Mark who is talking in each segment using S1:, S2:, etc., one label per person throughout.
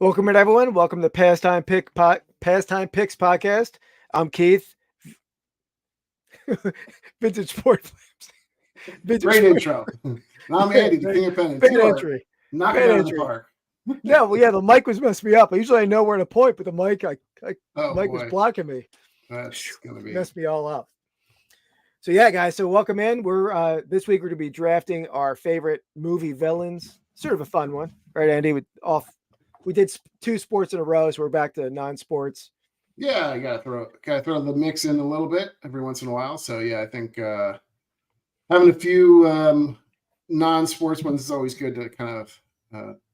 S1: Welcome in, everyone. Welcome to Pastime Picks Podcast. I'm Keith. Vintage Sport Flames.
S2: Great intro. Now I'm Andy, the King of Pennants.
S1: Bad entry.
S2: Knocking
S1: Bad
S2: out of
S1: entry.
S2: the park.
S1: No, well, yeah, the mic was messing me up. Usually I know where to point, but the mic,
S2: Oh,
S1: mic
S2: boy.
S1: was blocking me.
S2: That's gonna be
S1: Messed me all up. So yeah, guys. So welcome in. We're this week we're gonna be drafting our favorite movie villains. Sort of a fun one, right, Andy? We did two sports in a row, so we're back to non-sports.
S2: Yeah, I gotta throw the mix in a little bit every once in a while. So yeah, I think having a few non-sports ones is always good to kind of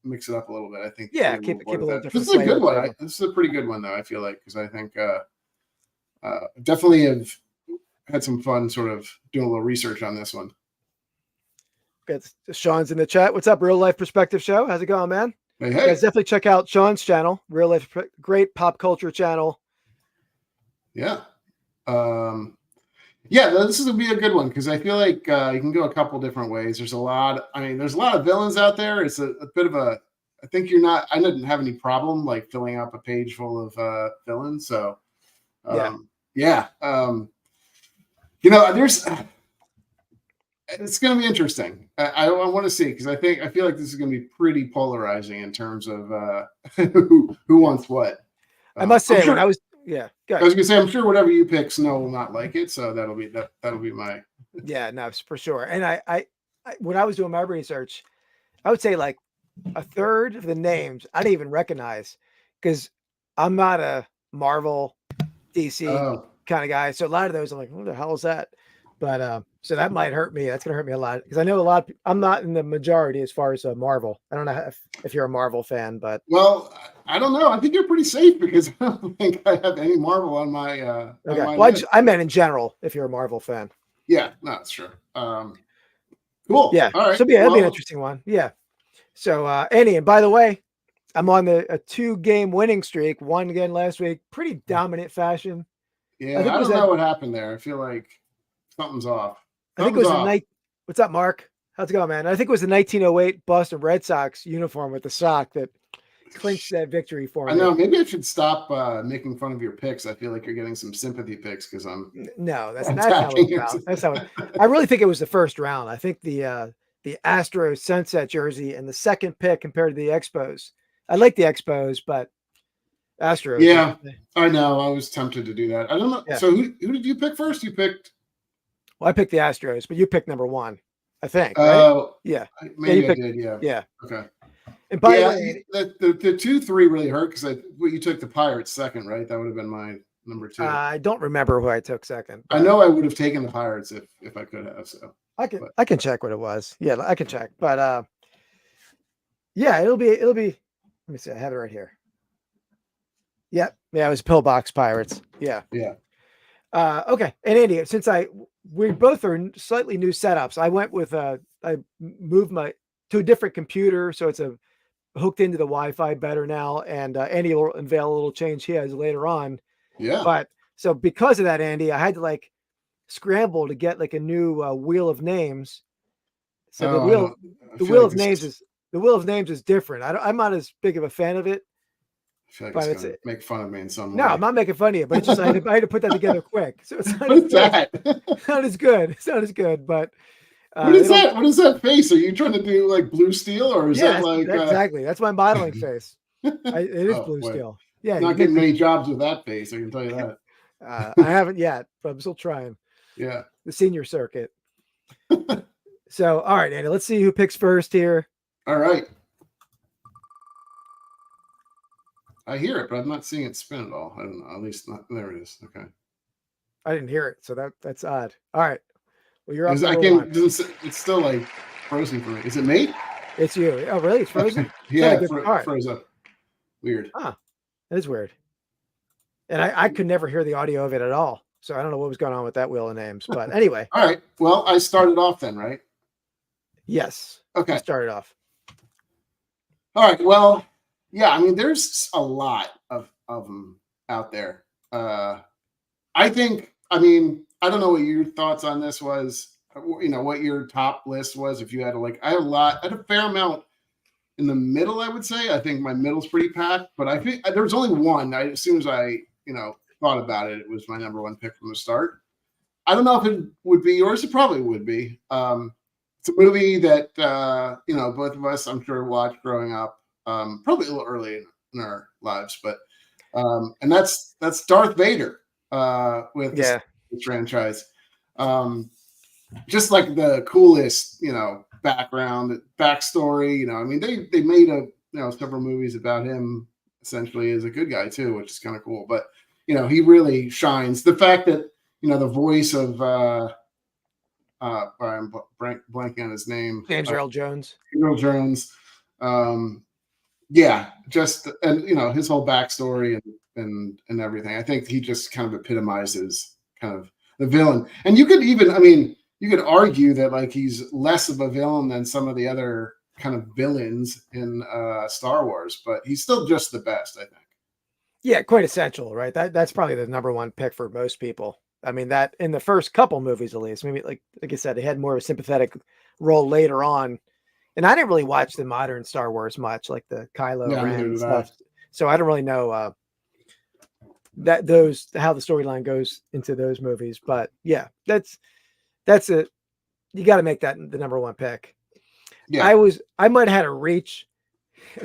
S2: mix it up a little bit. I think
S1: Keep a little different.
S2: This is a good one. This is a pretty good one though. I feel like because I think definitely have had some fun sort of doing a little research on this one.
S1: Good. Sean's in the chat. What's up, Real Life Perspective Show? How's it going, man?
S2: Hey.
S1: You guys definitely check out Sean's channel, Real Life, great pop culture channel.
S2: Yeah. This is gonna be a good one because I feel like you can go a couple different ways. There's a lot of villains out there. It's a bit of a. I think I didn't have any problem like filling up a page full of villains. So, it's going to be interesting. I want to see because I feel like this is going to be pretty polarizing in terms of who wants what.
S1: I must say,
S2: I was going to say, I'm sure whatever you pick, Snow will not like it. So that'll be my.
S1: Yeah, no, for sure. And I when I was doing my research, I would say like a third of the names I didn't even recognize because I'm not a Marvel, DC kind of guy. So a lot of those I'm like, what the hell is that? But so that might hurt me. That's gonna hurt me a lot because I know a lot of people, I'm not in the majority as far as Marvel. I don't know if you're a Marvel fan, but
S2: I don't know. I think you're pretty safe because I don't think I have any Marvel on my.
S1: Okay.
S2: On my
S1: I meant in general. If you're a Marvel fan.
S2: Yeah, no, that's true. Cool.
S1: Yeah.
S2: All right.
S1: So that'll be an interesting one. Yeah. So Andy, and by the way, I'm on a 2-game winning streak. Won again last week, pretty dominant fashion.
S2: Yeah, I don't know what happened there. I feel like something's off.
S1: I think it was a night. What's up, Mark? How's it going, man? I think it was the 1908 Boston Red Sox uniform with the sock that clinched that victory for me.
S2: I know. Maybe I should stop making fun of your picks. I feel like you're getting some sympathy picks because I'm.
S1: No, that's not how it's about. That's how. I really think it was the first round. I think the Astros sunset jersey and the second pick compared to the Expos. I like the Expos, but Astros.
S2: Yeah, I know. I was tempted to do that. I don't know.
S1: Yeah.
S2: So who did you pick first? You picked.
S1: Well, I picked the Astros, but you picked number 1, I think.
S2: Oh,
S1: right? Yeah.
S2: Maybe I did. Yeah.
S1: Yeah.
S2: Okay.
S1: And by the way,
S2: the 2-3 really hurt because you took the Pirates second, right? That would have been my number 2.
S1: I don't remember who I took second.
S2: I know I would have taken the Pirates if I could have. So
S1: I can check what it was. Yeah, I can check. But yeah, it'll be. Let me see. I have it right here. Yep. Yeah, it was Pillbox Pirates. Yeah.
S2: Yeah.
S1: Okay. And Andy, since we both are slightly new setups, I went with I moved to a different computer, so it's hooked into the Wi-Fi better now. And Andy will unveil a little change he has later on.
S2: Yeah.
S1: But so because of that, Andy, I had to scramble to get a new wheel of names. So the wheel of names is different. I'm not as big of a fan of it.
S2: I feel like it's gonna make fun of me in some way.
S1: No, I'm not making fun of you, but it's just I had to put that together quick. So it's not, not as good. It's not as good, but
S2: what is that? What is that face? Are you trying to do like blue steel, or is that
S1: exactly? That's my modeling face. It is blue steel. Yeah,
S2: not getting many jobs with that face. I can tell you that.
S1: I haven't yet, but I'm still trying.
S2: Yeah,
S1: the senior circuit. So, all right, Andy, let's see who picks first here.
S2: All right. I hear it, but I'm not seeing it spin at all. I don't know. At least not. There it is. Okay.
S1: I didn't hear it, so that's odd. All right. Well, you're up.
S2: It's still frozen for me. Is it me?
S1: It's you. Oh, really? It's frozen?
S2: Yeah, froze up. Weird.
S1: That is weird. And I could never hear the audio of it at all. So I don't know what was going on with that wheel of names. But anyway.
S2: All right. Well, I started off then, right?
S1: Yes.
S2: Okay.
S1: You started off.
S2: All right. Well, yeah, I mean, there's a lot of them out there. I don't know what your thoughts on this was, what your top list was. If you had I had a fair amount in the middle, I would say. I think my middle's pretty packed, but I think there was only one. As soon as I, thought about it, it was my number one pick from the start. I don't know if it would be yours. It probably would be. It's a movie that, both of us, I'm sure, watched growing up, probably a little early in our lives, but, and that's Darth Vader with the franchise. Just like the coolest, backstory, I mean, they made several movies about him essentially as a good guy too, which is kind of cool, but he really shines. The fact that, the voice of, I'm blanking on his name.
S1: James Earl Jones.
S2: Earl Jones. And his whole backstory and everything. I think he just kind of epitomizes kind of the villain. And you could argue that like he's less of a villain than some of the other kind of villains in Star Wars, but he's still just the best, I think.
S1: Yeah, quite essential, right? That's probably the number one pick for most people. I mean, that in the first couple movies, at least, maybe like I said, he had more of a sympathetic role later on. And I didn't really watch the modern Star Wars much, like the Kylo Ren stuff. So I don't really know how the storyline goes into those movies. But yeah, that's it. You got to make that the number one pick. Yeah, I might have had a reach.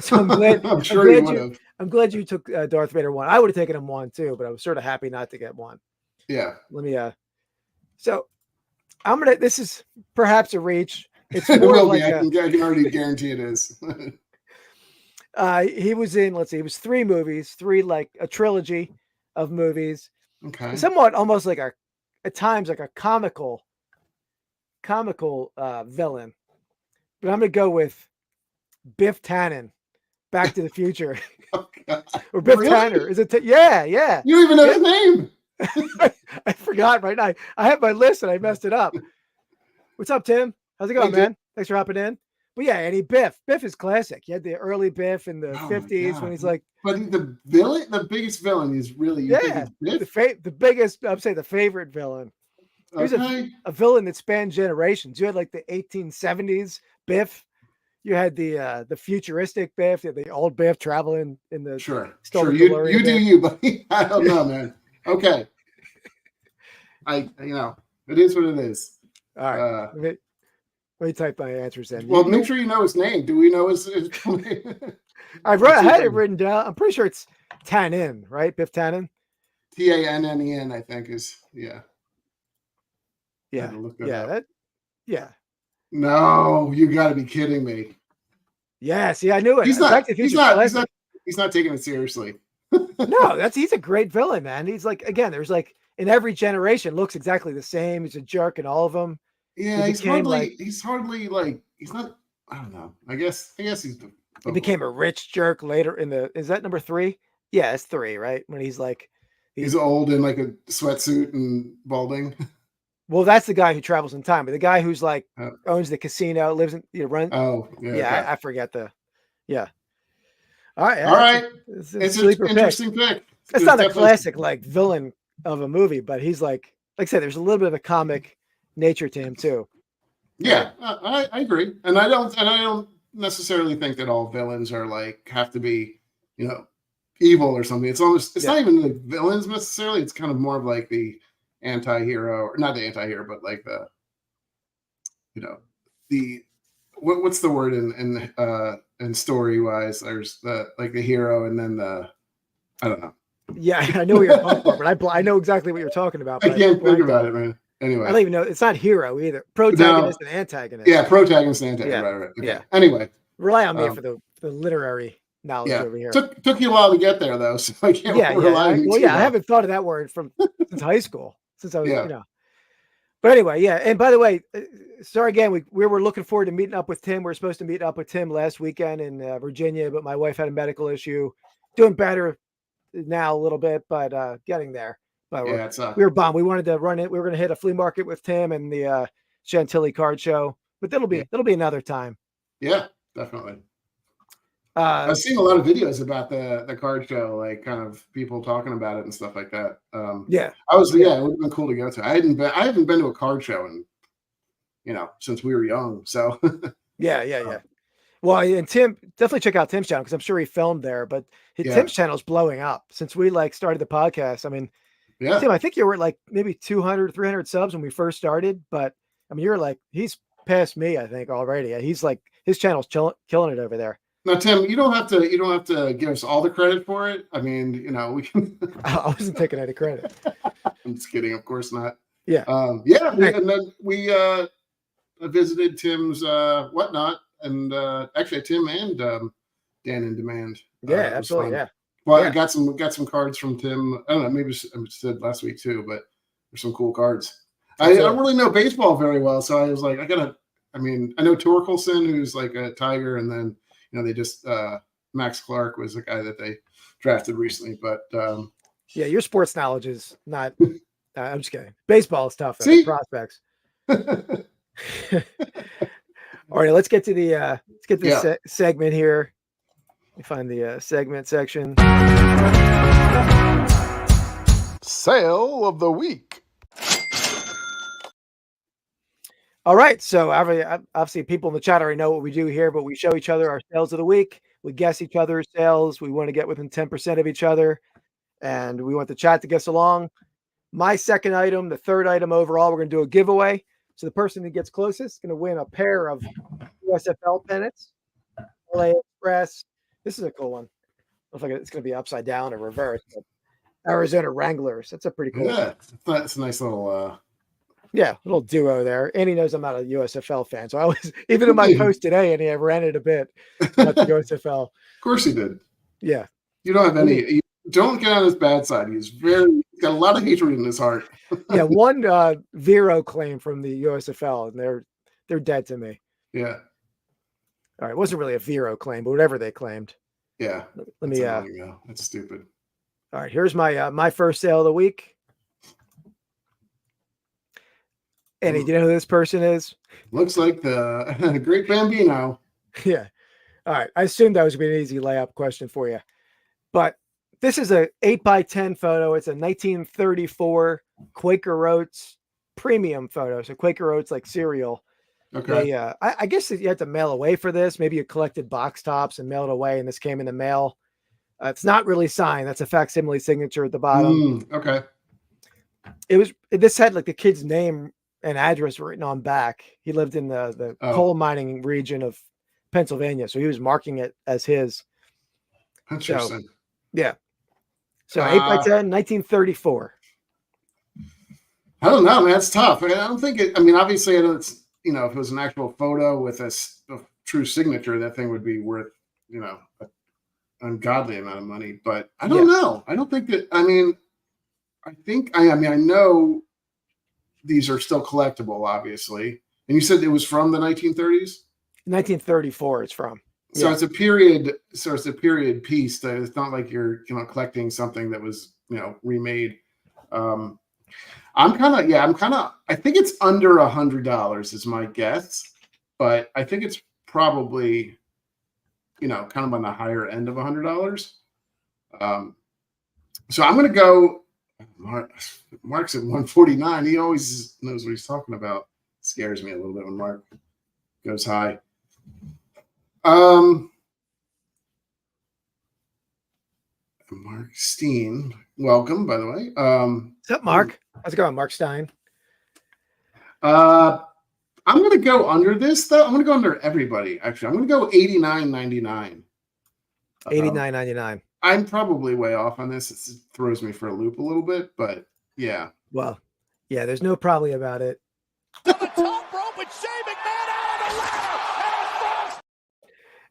S1: So I'm glad. I'm glad you took Darth Vader 1. I would have taken him 1 too, but I was sort of happy not to get 1.
S2: Yeah.
S1: Let me. So this is perhaps a reach. It's more like
S2: I can already guarantee it is.
S1: He was in. Let's see. It was 3 movies, like a trilogy of movies.
S2: Okay.
S1: Somewhat almost like at times like a comical villain. But I'm gonna go with Biff Tannen, Back to the Future. Or Biff Tanner. Is it? Yeah. You
S2: don't even know his name.
S1: I forgot right now. I have my list and I messed it up. What's up, Tim? How's it going, man? Thanks for hopping in. But yeah, and Biff is classic. You had the early Biff in the 50s when he's like.
S2: But the biggest villain is really
S1: the biggest. I'd say the favorite villain. He was a villain that spanned generations. You had like the 1870s Biff. You had the futuristic Biff, the old Biff traveling in the
S2: sure. You do you, buddy. I don't know, man. Okay. It is what it is.
S1: All right. Let me type my answers in.
S2: Well, make sure you know his name. Do we know his name?
S1: I had it written down. I'm pretty sure it's Tannen, right? Biff Tannen.
S2: Tannen, I think is
S1: Yeah.
S2: No, you got to be kidding me.
S1: Yeah, see, I knew it.
S2: He's not taking it seriously.
S1: No, he's a great villain, man. He's like, again, there's like in every generation looks exactly the same. He's a jerk in all of them.
S2: Yeah, he's hardly like he's not. I don't know. I guess he's.
S1: He became a rich jerk later is that number 3? Yeah, it's 3, right? When he's like,
S2: he's old in like a sweatsuit and balding.
S1: Well, that's the guy who travels in time, but the guy who's like owns the casino, lives in runs.
S2: Oh, yeah.
S1: I forget yeah. All right.
S2: All right. It's an interesting pick.
S1: It's not a classic like villain of a movie, but he's like I said, there's a little bit of a comic nature to him too.
S2: Yeah, I agree, and I don't necessarily think that all villains are like have to be, evil or something. It's not even the villains necessarily. It's kind of more of like the anti-hero, or not the anti-hero, but like the, what's the word in story wise? There's the hero, and then I don't know.
S1: Yeah, I know what you're talking about, but I know exactly what you're talking about.
S2: I can't think about it, man. Anyway,
S1: I don't even know. It's not hero either. Protagonist and antagonist.
S2: Yeah, protagonist and antagonist. Right. Okay.
S1: Yeah.
S2: Anyway,
S1: rely on me for the literary knowledge over here.
S2: Took you a while to get there though, so I can't rely on you.
S1: I haven't thought of that word since high school. Since I was, But anyway, and by the way, sorry again, we were looking forward to meeting up with Tim. We were supposed to meet up with Tim last weekend in Virginia, but my wife had a medical issue. Doing better now a little bit, but getting there. But we were bummed. We wanted to run it. We were going to hit a flea market with Tim and the Chantilly card show, but that'll be another time.
S2: Yeah, definitely. I've seen a lot of videos about the card show, like kind of people talking about it and stuff like that. It would have been cool to go to. I haven't been to a card show in, since we were young. So
S1: yeah. Well, and Tim, definitely check out Tim's channel because I'm sure he filmed there. But
S2: Yeah.
S1: Tim's channel is blowing up since we like started the podcast. I mean,
S2: Yeah.
S1: Tim, I think you were at like maybe 200, 300 subs when we first started. But I mean, you're like, he's past me, I think, already. He's like, his channel's killing it over there.
S2: Now, Tim, you don't have to give us all the credit for it. I mean, we can.
S1: I wasn't taking any credit.
S2: I'm just kidding. Of course not.
S1: Yeah.
S2: And then we visited Tim's whatnot, and actually Tim and Dan in Demand.
S1: Yeah, absolutely. Yeah.
S2: Well,
S1: yeah.
S2: I got some cards from Tim. I don't know, maybe I said last week too, but there's some cool cards. I don't really know baseball very well, so I was like, I know Torkelson, who's like a Tiger, and then they just Max Clark was the guy that they drafted recently. But
S1: yeah, your sports knowledge is not. I'm just kidding. Baseball is tough.
S2: See?
S1: Prospects. All right, let's get to the segment here. Let me find the segment section.
S2: Sale of the week.
S1: All right, so obviously people in the chat already know what we do here, but we show each other our sales of the week. We guess each other's sales. We want to get within 10% of each other, and we want the chat to guess along. My second item, the third item overall, we're going to do a giveaway. So the person who gets closest is going to win a pair of USFL pennants. LA Express. This is a cool one. Looks like it's going to be upside down or reversed. But Arizona Wranglers. That's a pretty cool.
S2: Yeah, it's a nice little.
S1: Yeah, little duo there. And he knows I'm not a USFL fan, so I was even in my post today, and he ranted a bit about the USFL.
S2: Of course he did.
S1: Yeah,
S2: you don't have any. You don't get on his bad side. He's got a lot of hatred in his heart.
S1: Yeah, one Vero claim from the USFL, and they're dead to me.
S2: Yeah.
S1: All right, it wasn't really a Vero claim, but whatever they claimed.
S2: Yeah.
S1: Let me.
S2: That's stupid.
S1: All right, here's my my first sale of the week. Eddie, do you know who this person is?
S2: Looks like the Great Bambino.
S1: Yeah. All right. I assumed that was going to be an easy layup question for you. But this is a 8x10 photo. It's a 1934 Quaker Oats premium photo. So Quaker Oats like cereal.
S2: Okay.
S1: I guess you had to mail away for this. Maybe you collected box tops and mailed away, and this came in the mail. It's not really signed. That's a facsimile signature at the bottom.
S2: Okay.
S1: This had like the kid's name and address written on back. He lived in the coal mining region of Pennsylvania, so he was marking it as his.
S2: Interesting.
S1: So, yeah. So 8x10, 1934.
S2: I don't know, man. It's tough. I don't think it. I mean, obviously, I know it's if it was an actual photo with a true signature, that thing would be worth an ungodly amount of money. But I don't know. I don't think that. I mean, I know. These are still collectible, obviously. And you said it was from the 1930s?
S1: 1934 it's from.
S2: So it's a period. So it's a period piece. That it's not like you're collecting something that was remade. I think it's under $100 is my guess, but I think it's probably kind of on the higher end of $100. So I'm going to go. Mark's at 149. He always knows what he's talking about. Scares me a little bit when Mark goes high. Mark Steen, welcome, by the way.
S1: What's up, Mark? How's it going, Mark Stein?
S2: I'm going to go under this, though. I'm going to go under everybody, actually. I'm going to go $89.99.
S1: $89.99.
S2: I'm probably way off on this. It throws me for a loop a little bit, but yeah.
S1: Well, yeah, there's no probably about it.
S3: To the top rope and Shane McMahon out on the ladder.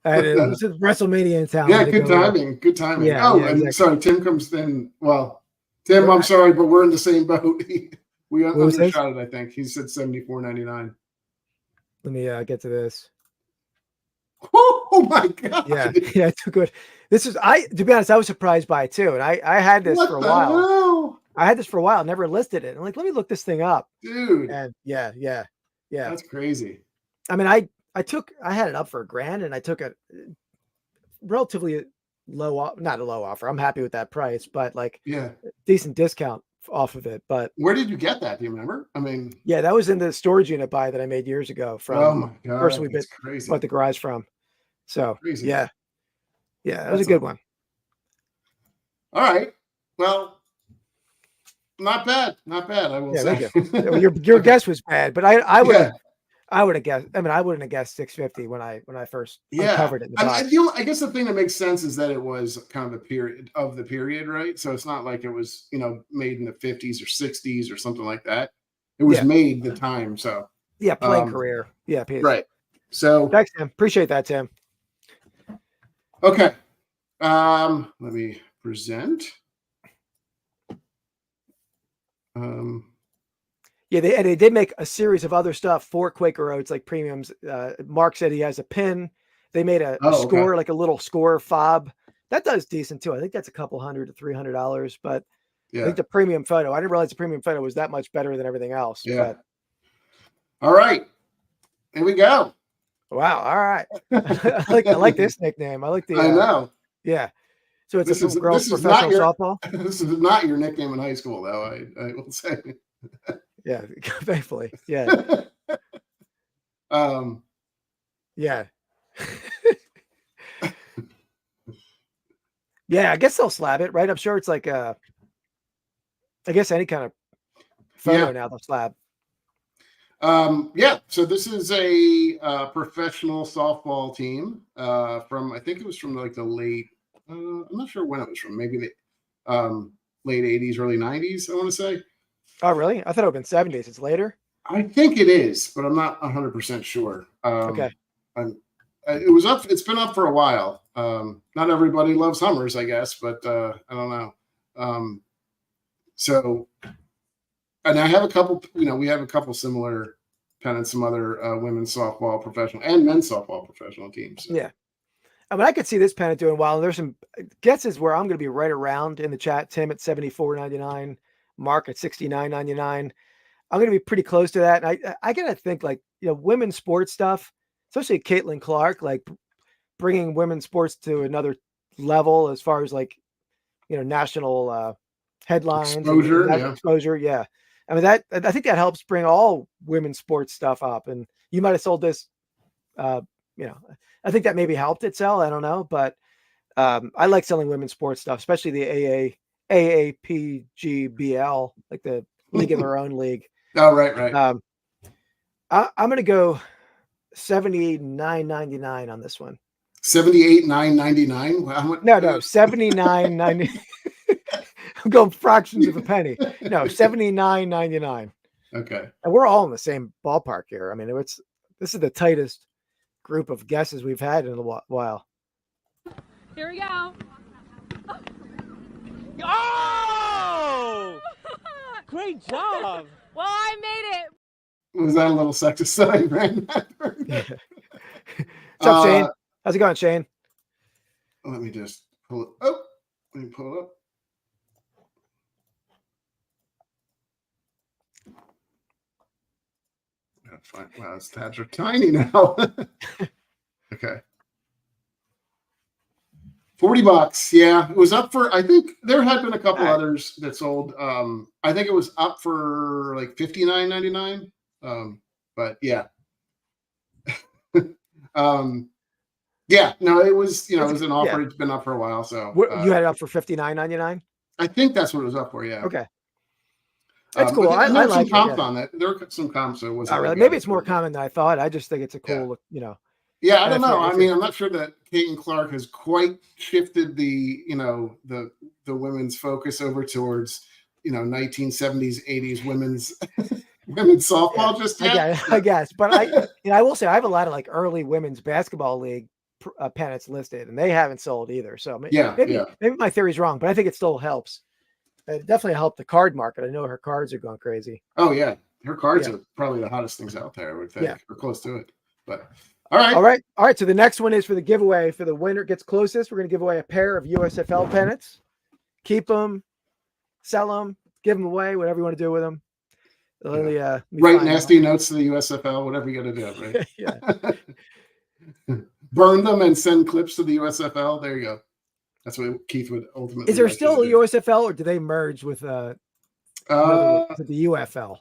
S1: And it was WrestleMania in town.
S2: Yeah, good timing. Good timing.
S1: Yeah,
S2: exactly. Sorry, Tim comes in. Well, Tim, I'm sorry, but we're in the same boat. We undershot it, I think. He said $74.99.
S1: Let me get to this.
S2: Oh my god!
S1: Yeah, it's good. This is to be honest, I was surprised by it too, and I had this for a while.
S2: Hell?
S1: I had this for a while, never listed it. I'm like, let me look this thing up,
S2: dude.
S1: And yeah.
S2: That's crazy.
S1: I mean, I had it up for $1,000, and I took a relatively not a low offer. I'm happy with that price, but decent discount off of it. But
S2: where did you get that? Do you remember? I mean,
S1: yeah, that was in the storage unit buy that I made years ago from
S2: oh my god,
S1: person we
S2: that's
S1: bought the garage from. So
S2: Crazy.
S1: yeah, that was
S2: That's
S1: a good one.
S2: All right. Well, not bad. Not bad. I will say.
S1: Thank you. Your
S2: Okay.
S1: guess was bad, but I would have
S2: Yeah.
S1: I would have guessed. I mean, I wouldn't have guessed 650 when I first
S2: Yeah.
S1: uncovered it in the
S2: I,
S1: box.
S2: I guess the thing that makes sense is that it was kind of the period, right? So it's not like it was, made in the 50s or 60s or something like that. It was made the time. So
S1: yeah, playing career. Yeah, peace.
S2: right. So
S1: Thanks, Tim. Appreciate that, Tim.
S2: okay. Let me present.
S1: Yeah, they did make a series of other stuff for Quaker Oats, like premiums. Mark said he has a pin. They made a score, like a little score fob. That does decent too. I think that's a couple $100 to $300, but I think the premium photo, I didn't realize the premium photo was that much better than everything else.
S2: Yeah.
S1: But
S2: All right. Here we go.
S1: Wow. All right. I like this nickname. I like the
S2: I know.
S1: Yeah. So it's
S2: This
S1: a
S2: is
S1: girls professional softball.
S2: This is not your nickname in high school, though. I will say.
S1: Yeah, thankfully. Yeah. Yeah. Yeah, I guess they'll slab it, right? I'm sure it's like I guess any kind of photo now they'll slab.
S2: Yeah. So this is a professional softball team from, I think it was from like the late, I'm not sure when it was from, maybe the late 80s, early 90s, I want to say.
S1: Oh, really? I thought it would have been 70s. It's later?
S2: I think it is, but I'm not 100% sure.
S1: Okay.
S2: It's been up for a while. Not everybody loves Hummers, I guess, but I don't know. So, and I have a couple, we have a couple similar Pennants, some other women's softball professional and men's softball professional teams. So.
S1: Yeah. I mean, I could see this pennant doing well. There's some guesses where I'm going to be right around in the chat. Tim at $74.99, Mark at $69.99. I'm going to be pretty close to that. And I got to think like, women's sports stuff, especially Caitlin Clark, like bringing women's sports to another level as far as like, national headlines, exposure. Yeah. I mean, I think that helps bring all women's sports stuff up. And you might've sold this, I think that maybe helped it sell. I don't know, but I like selling women's sports stuff, especially the AAPGBL, like the league of their own league.
S2: Oh, right.
S1: I'm going to go $79.99 on this one.
S2: $78,999.
S1: No, $79.90. I'm going fractions of a penny. No, $79.99.
S2: Okay.
S1: And we're all in the same ballpark here. I mean, this is the tightest group of guesses we've had in a while.
S4: Here we go.
S3: Oh! Great job.
S4: Well, I made it.
S2: Was that a little sexist that I ran that?
S1: What's up, Shane? How's it going, Shane?
S2: Let me just pull it. Oh, let me pull it up. Fine. Wow, those tabs are tiny now. Okay. $40. Yeah, it was up for, I think there had been a couple others that sold. I think it was up for like $59.99. But yeah. Yeah, no, it was, it was an offer. It's been up for a while. So
S1: you had it up for $59.99?
S2: I think that's what it was up for. Yeah.
S1: Okay. That's cool.
S2: I like some comps
S1: it,
S2: on that. There were some comps. So it wasn't
S1: really. Maybe it's more common than I thought. I just think it's a cool,
S2: Yeah, I don't know. I mean, I'm not sure that Caitlin Clark has quite shifted the, the women's focus over towards, 1970s, 80s women's softball just yet.
S1: I guess. But I will say I have a lot of like early women's basketball league pennants listed, and they haven't sold either. So maybe my theory's wrong, but I think it still helps. It definitely helped the card market. I know her cards are going crazy.
S2: Oh yeah, her cards are probably the hottest things out there. I would think, or close to it. But all right.
S1: So the next one is for the giveaway. For the winner gets closest, we're going to give away a pair of USFL pennants. Keep them, sell them, give them away, whatever you want to do with them.
S2: Write nasty notes to the USFL, whatever you got to do. Right? Burn them and send clips to the USFL. There you go. That's what Keith would ultimately.
S1: Is there still a USFL, or do they merge with the UFL?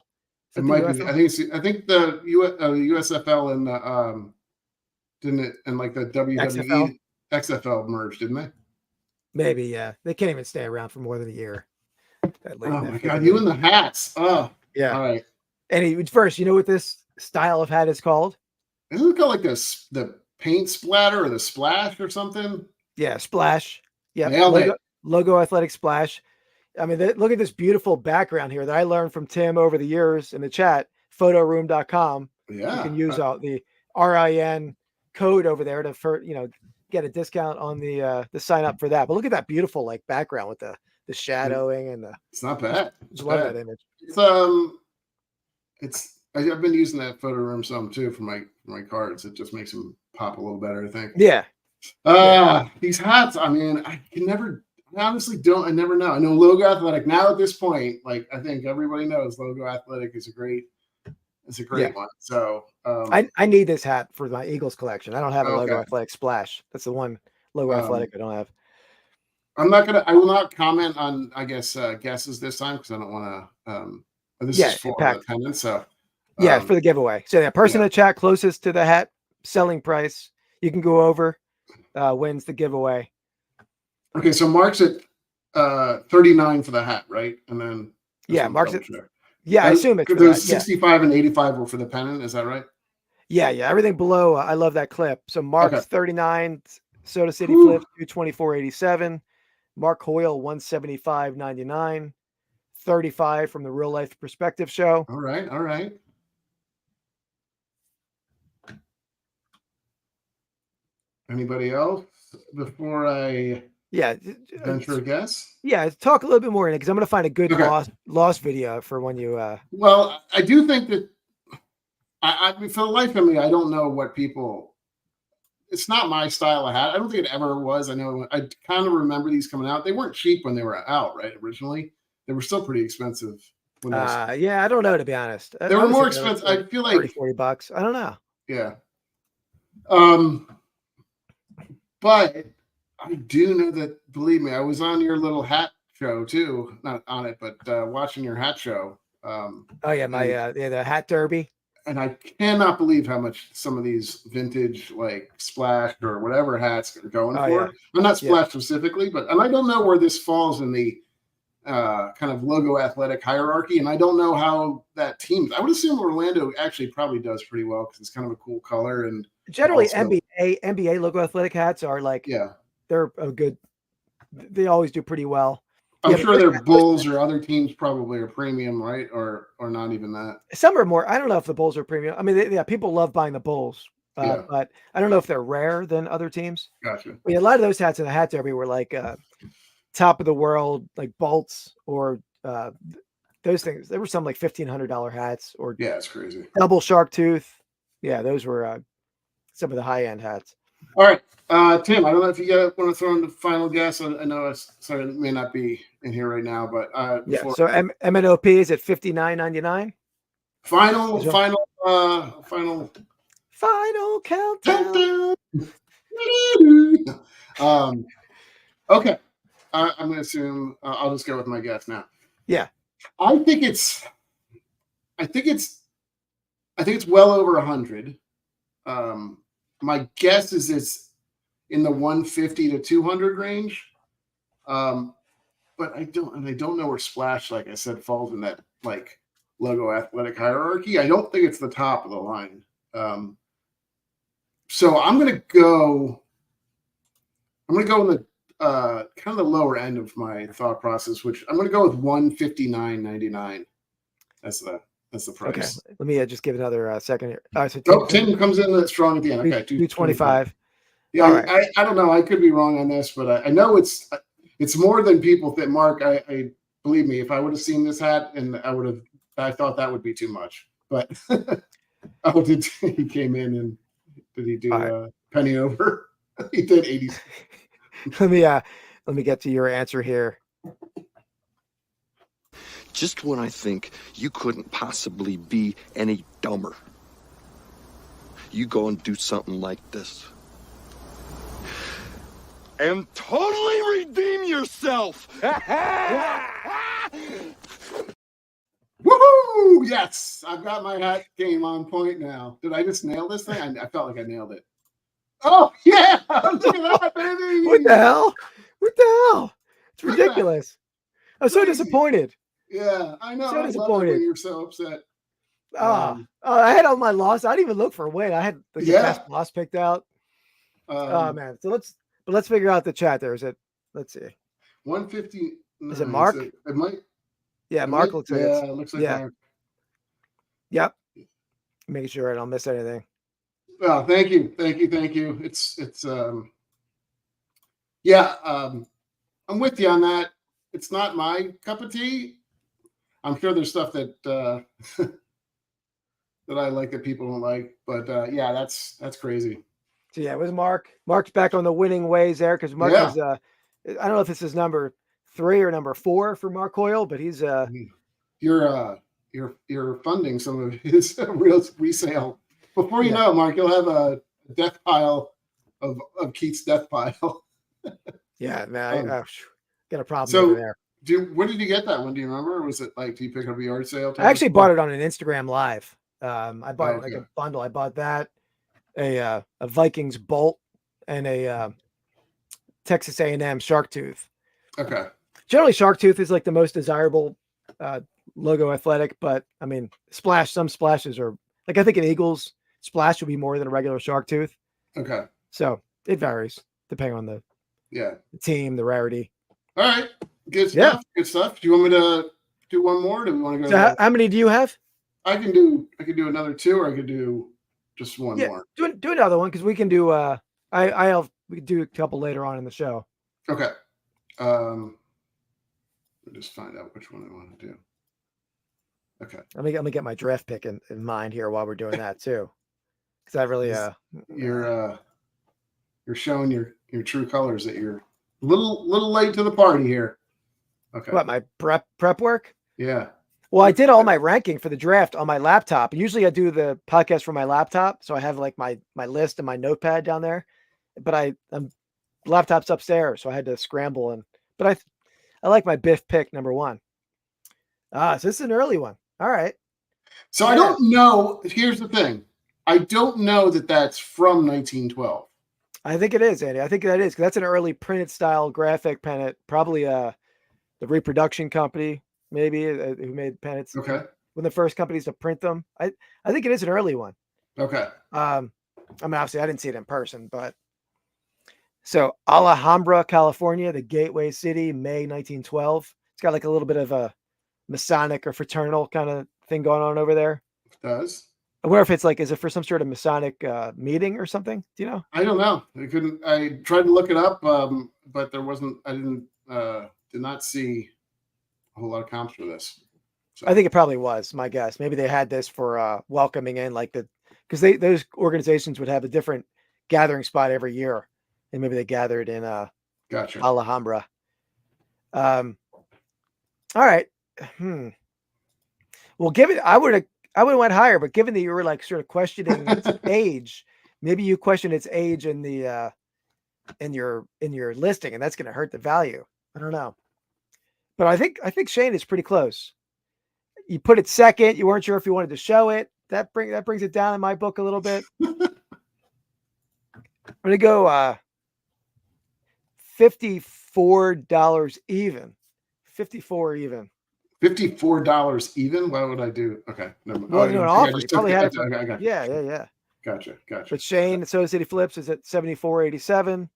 S2: It might be. I think the USFL and the didn't it? And like the
S1: XFL?
S2: WWE, XFL merged, didn't they?
S1: Maybe, yeah. They can't even stay around for more than a year.
S2: Oh my God, you and the hats. Oh,
S1: yeah.
S2: All right.
S1: And first, you know what this style of hat is called?
S2: Isn't it called like this, the paint splatter or the splash or something?
S1: Yeah, splash. Yeah,
S2: Nailed it.
S1: Logo Athletic Splash. I mean, look at this beautiful background here that I learned from Tim over the years in the chat, photoroom.com.
S2: Yeah.
S1: You can use the RIN code over there to get a discount on the sign up for that. But look at that beautiful like background with the shadowing and the.
S2: It's not bad.
S1: Just love that image.
S2: I've been using that photo room some too for my cards. It just makes them pop a little better, I think.
S1: Yeah.
S2: These hats, I mean, I honestly never know. I know Logo Athletic now at this point, like I think everybody knows Logo Athletic is a great one. So
S1: I need this hat for my Eagles collection. I don't have a Logo
S2: Okay.
S1: Athletic Splash. That's the one Logo Athletic I don't have.
S2: I will not comment on, I guess, guesses this time because I don't want to. This is for the Pennants, so
S1: it's for the giveaway. So the person in the chat closest to the hat selling price, you can go over, wins the giveaway.
S2: Okay, so Mark's at 39 for the hat, right? And then
S1: Mark's at I assume it's
S2: there's 65 and 85 were for the pennant. Is that right?
S1: Yeah. Everything below. I love that clip. So Mark's 39, Soda City Flips 224.87, Mark Hoyle 175.99, 35 from the Real Life Perspective Show.
S2: All right. Anybody else before I venture a guess?
S1: Yeah, talk a little bit more in it because I'm going to find a good loss video for when you.
S2: Well, I do think that I mean, for the life of me, I don't know what people. It's not my style of hat. I don't think it ever was. I know I kind of remember these coming out. They weren't cheap when they were out, right? Originally, they were still pretty expensive. When
S1: I don't know, to be honest.
S2: They were more expensive. I feel like
S1: $30-$40. I don't know.
S2: Yeah. But I do know that, believe me, I was on your little hat show too. Not on it, but watching your hat show.
S1: The hat derby.
S2: And I cannot believe how much some of these vintage, like Splash or whatever hats are going for.
S1: Yeah.
S2: I'm not Splash specifically, and I don't know where this falls in the kind of Logo Athletic hierarchy. And I don't know how that teams. I would assume Orlando actually probably does pretty well because it's kind of a cool color. And
S1: generally NBA Logo Athletic hats are like, they're a good. They always do pretty well.
S2: I'm sure their Bulls or other teams probably are premium, right? Or not even that.
S1: Some are more. I don't know if the Bulls are premium. I mean, people love buying the Bulls, but I don't know if they're rare than other teams.
S2: Gotcha.
S1: I mean, a lot of those hats in the hat derby were like top of the world, like Bolts or those things. There were some like $1,500 hats or
S2: it's crazy.
S1: Double shark tooth. Yeah, those were some of the high end hats.
S2: All right, Tim. I don't know if you want to throw in the final guess. I know it may not be in here right now, but
S1: So MNOP is at $59.99.
S2: Final
S1: countdown.
S2: Okay. I'm going to assume I'll just go with my guess now.
S1: Yeah.
S2: I think it's well over 100. My guess is it's in the 150 to 200 range. But I don't know where Splash, like I said, falls in that like Logo Athletic hierarchy. I don't think it's the top of the line. So I'm going to go in the kind of the lower end of my thought process, which I'm going to go with $159.99. That's the price.
S1: Okay, let me just give another second here.
S2: So 10 comes in strong at the end. Okay,
S1: 225.
S2: Yeah, right. I don't know. I could be wrong on this, but I know it's more than people think. Mark, I believe me, if I would have seen this hat, and I thought that would be too much. But he came in and did he do a penny over? He did 80.
S1: Let me get to your answer here.
S5: Just when I think you couldn't possibly be any dumber, you go and do something like this. And totally redeem yourself!
S2: Woohoo! Yes! I've got my hat game on point now. Did I just nail this thing? I felt like I nailed it. Oh yeah, look at that, baby.
S1: What the hell? What the hell? It's
S2: Look at that.
S1: ridiculous. I'm so
S2: Crazy.
S1: disappointed.
S2: Yeah, I know.
S1: So
S2: I love it
S1: disappointed.
S2: when you're so upset.
S1: I had all my loss. I didn't even look for a win. I had the
S2: Yeah.
S1: best loss picked out. Oh man. So let's figure out the chat there. Is it? Let's see.
S2: 150.
S1: Is it Mark?
S2: It might.
S1: Yeah, Mark looks like
S2: it looks like Mark.
S1: Yep. Making sure I don't miss anything.
S2: Well, thank you. It's I'm with you on that. It's not my cup of tea. I'm sure there's stuff that that I like that people don't like, but yeah, that's crazy.
S1: So yeah, it was Mark. Mark's back on the winning ways there because Mark is I don't know if this is number 3 or number 4 for Mark Hoyle, but he's
S2: you're funding some of his real resale. Before you know, Mark, you'll have a death pile of Keith's death pile.
S1: Yeah, man, I got a problem
S2: So
S1: over there.
S2: Where did you get that one? Do you remember? Or was it like, do you pick up a yard sale?
S1: I actually bought it on an Instagram live. I bought it like
S2: okay.
S1: a bundle. I bought that, a Vikings bolt, and a Texas A&M shark tooth.
S2: Okay.
S1: Generally, shark tooth is like the most desirable logo athletic, but I mean, some splashes are like, I think an Eagles splash would be more than a regular shark tooth.
S2: Okay.
S1: So it varies depending on the team, the rarity.
S2: All right. Good stuff.
S1: Yeah.
S2: Good stuff. Do you want me to do one more? Or do we want to go?
S1: So how many do you have?
S2: I can do another 2, or I could do just one more.
S1: Do another one because we can do we can do a couple later on in the show.
S2: Okay. Let me just find out which one I want to do. Okay.
S1: Let me get my draft pick in mind here while we're doing that too. Because I really
S2: you're showing your true colors that you're a little late to the party here. Okay.
S1: What, my prep work?
S2: Yeah.
S1: Well, I did all my ranking for the draft on my laptop. Usually I do the podcast from my laptop. So I have like my list and my notepad down there. But laptop's upstairs, so I had to scramble but I like my Biff pick number 1. So this is an early one. All right.
S2: So I don't know. Here's the thing. I don't know that that's from 1912.
S1: I think it is, Andy. I think that is, because that's an early printed style graphic pennant, probably the reproduction company, maybe, who made pennants.
S2: Okay.
S1: One of the first companies to print them. I think it is an early one.
S2: Okay.
S1: I mean, obviously I didn't see it in person, but so Alhambra, California, the gateway city, May 1912. It's got like a little bit of a Masonic or fraternal kind of thing going on over there.
S2: It does.
S1: I wonder if it's like, is it for some sort of Masonic meeting or something? Do you know?
S2: I don't know. I tried to look it up, but there wasn't. I did not see a whole lot of comps for this. So.
S1: I think it probably was, my guess. Maybe they had this for welcoming in because those organizations would have a different gathering spot every year, and maybe they gathered in
S2: Gotcha.
S1: Alhambra. All right. Well, I would have went higher, but given that you were like sort of questioning its age, maybe you question its age in the in your listing, and that's going to hurt the value. I don't know, but I think Shane is pretty close. You put it second. You weren't sure if you wanted to show it. That brings it down in my book a little bit. I'm going to go $54 even. 54 even.
S2: $54 even? Why would I do? Okay. No,
S1: well, an offer. You probably had it.
S2: Okay.
S1: Yeah.
S2: Gotcha.
S1: But Shane, Soda City Flips is at $74.87.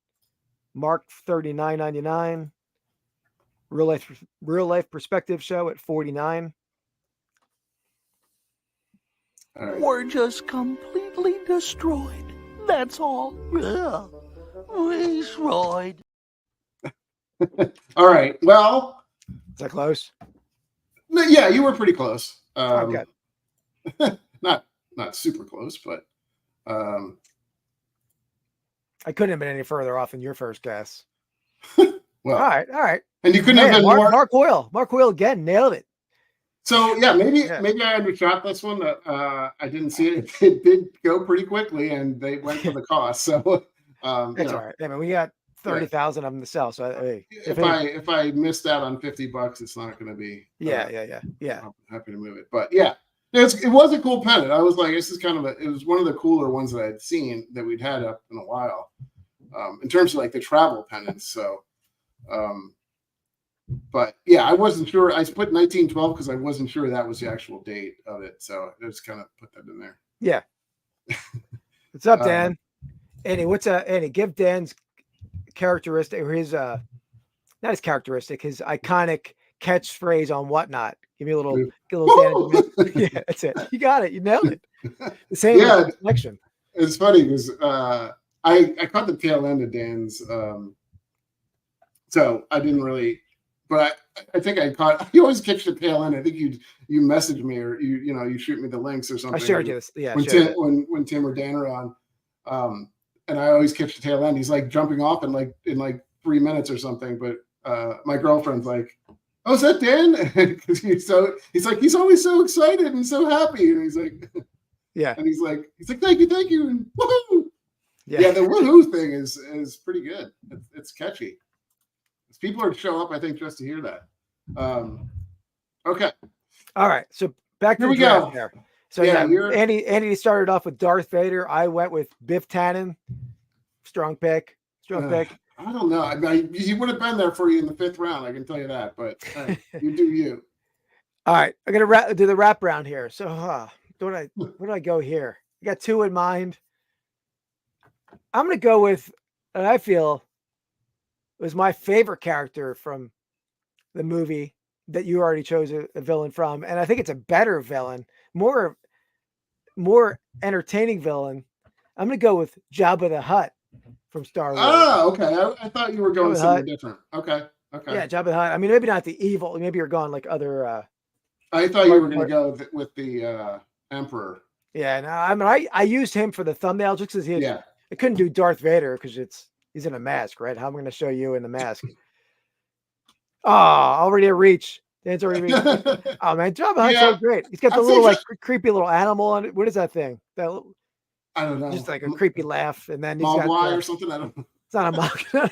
S1: Mark $39.99. Real life perspective show at $49.
S2: All right.
S3: We're just completely destroyed. That's all. Destroyed.
S2: All right. Well,
S1: is that close?
S2: Yeah, you were pretty close.
S1: Okay.
S2: Not super close, but
S1: I couldn't have been any further off than your first guess.
S2: Well,
S1: all right.
S2: And you couldn't have been more.
S1: Mark Hoyle. Mark Hoyle again nailed it.
S2: So yeah, maybe I undershot this one. I didn't see it. It did go pretty quickly, and they went for the cost. So
S1: that's all right. I mean, we got 30,000 of them to sell. So
S2: if I missed out on $50, it's not going to be.
S1: Yeah.
S2: I'm happy to move it, but yeah, It was a cool pennant. I was like, this is kind of it was one of the cooler ones that I'd seen that we'd had up in a while, in terms of like the travel pennants. So, but yeah, I wasn't sure. I put 1912 because I wasn't sure that was the actual date of it. So I just kind of put that in there.
S1: Yeah. What's up, Dan? Andy, Andy, give Dan's characteristic or his not his characteristic, his iconic catchphrase on Whatnot. Give me a little Dan. Yeah, that's it. You got it. You nailed it. The same reflection.
S2: It's funny because I caught the tail end of Dan's, so I didn't really, but I think I caught. You always catch the tail end. I think you message me or you shoot me the links or something.
S1: I shared you this. Yeah,
S2: when Tim or Dan are on, and I always catch the tail end. He's like jumping off in like 3 minutes or something. But my girlfriend's like, "Oh, is that Dan?" Because he's like he's always so excited and so happy, and he's like,
S1: yeah,
S2: and he's like thank you, and woohoo.
S1: Yeah,
S2: the woohoo thing is pretty good. It's catchy. People are show up, I think, just to hear that. Okay.
S1: All right. So back to
S2: Here
S1: the
S2: we go.
S1: There. So Andy started off with Darth Vader. I went with Biff Tannen. Strong pick. I
S2: don't know. He would have been there for you in the 5th round. I can tell you that. But you do you.
S1: All right. I'm gonna do the wrap round here. So where do I go here? I got 2 in mind. I'm gonna go with, and I feel was my favorite character from the movie that you already chose a villain from. And I think it's a better villain, more entertaining villain. I'm going to go with Jabba the Hutt from Star Wars.
S2: Oh, okay. I thought you were going something different. Okay.
S1: Yeah, Jabba the Hutt. I mean, maybe not the evil. Maybe you're going like other.
S2: I thought you were going to go with the Emperor.
S1: Yeah, no, I mean, I used him for the thumbnail just because I couldn't do Darth Vader because he's in a mask, right? How am I going to show you in the mask? Already a reach. Dan's already reached. Oh man, Jabba Hutt's so great. He's got the little creepy little animal on it. What is that thing? I
S2: don't know.
S1: Just like a creepy laugh, and then he's
S2: Mogwai or something. I don't know.
S1: It's not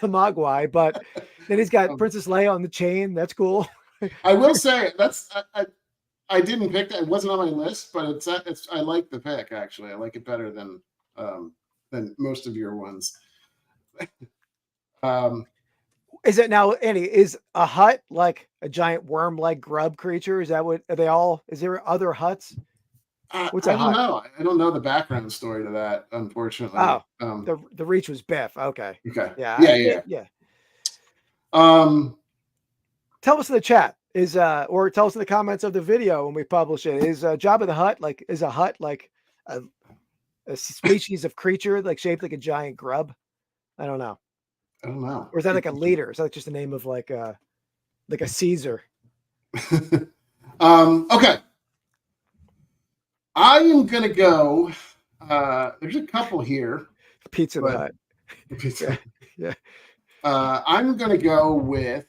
S1: a Mogwai, but then he's got Princess Leia on the chain. That's cool.
S2: I will say I didn't pick that. It wasn't on my list, but it's I like the pick actually. I like it better than most of your ones.
S1: Is it now, Andy? Is a hut like a giant worm-like grub creature? Is that what are they all? Is there other huts? What's a hut?
S2: I don't know. I don't know the background story to that, unfortunately.
S1: Oh, the reach was Biff. Okay.
S2: Yeah.
S1: Tell us in the chat or tell us in the comments of the video when we publish it. Is Jabba the Hutt is a hut like a species of creature like shaped like a giant grub? I don't know. Or is that like a leader? Is that just the name of like a Caesar?
S2: Okay. I am gonna go. There's a couple here.
S1: Pizza Hut.
S2: Pizza.
S1: Yeah.
S2: I'm gonna go with.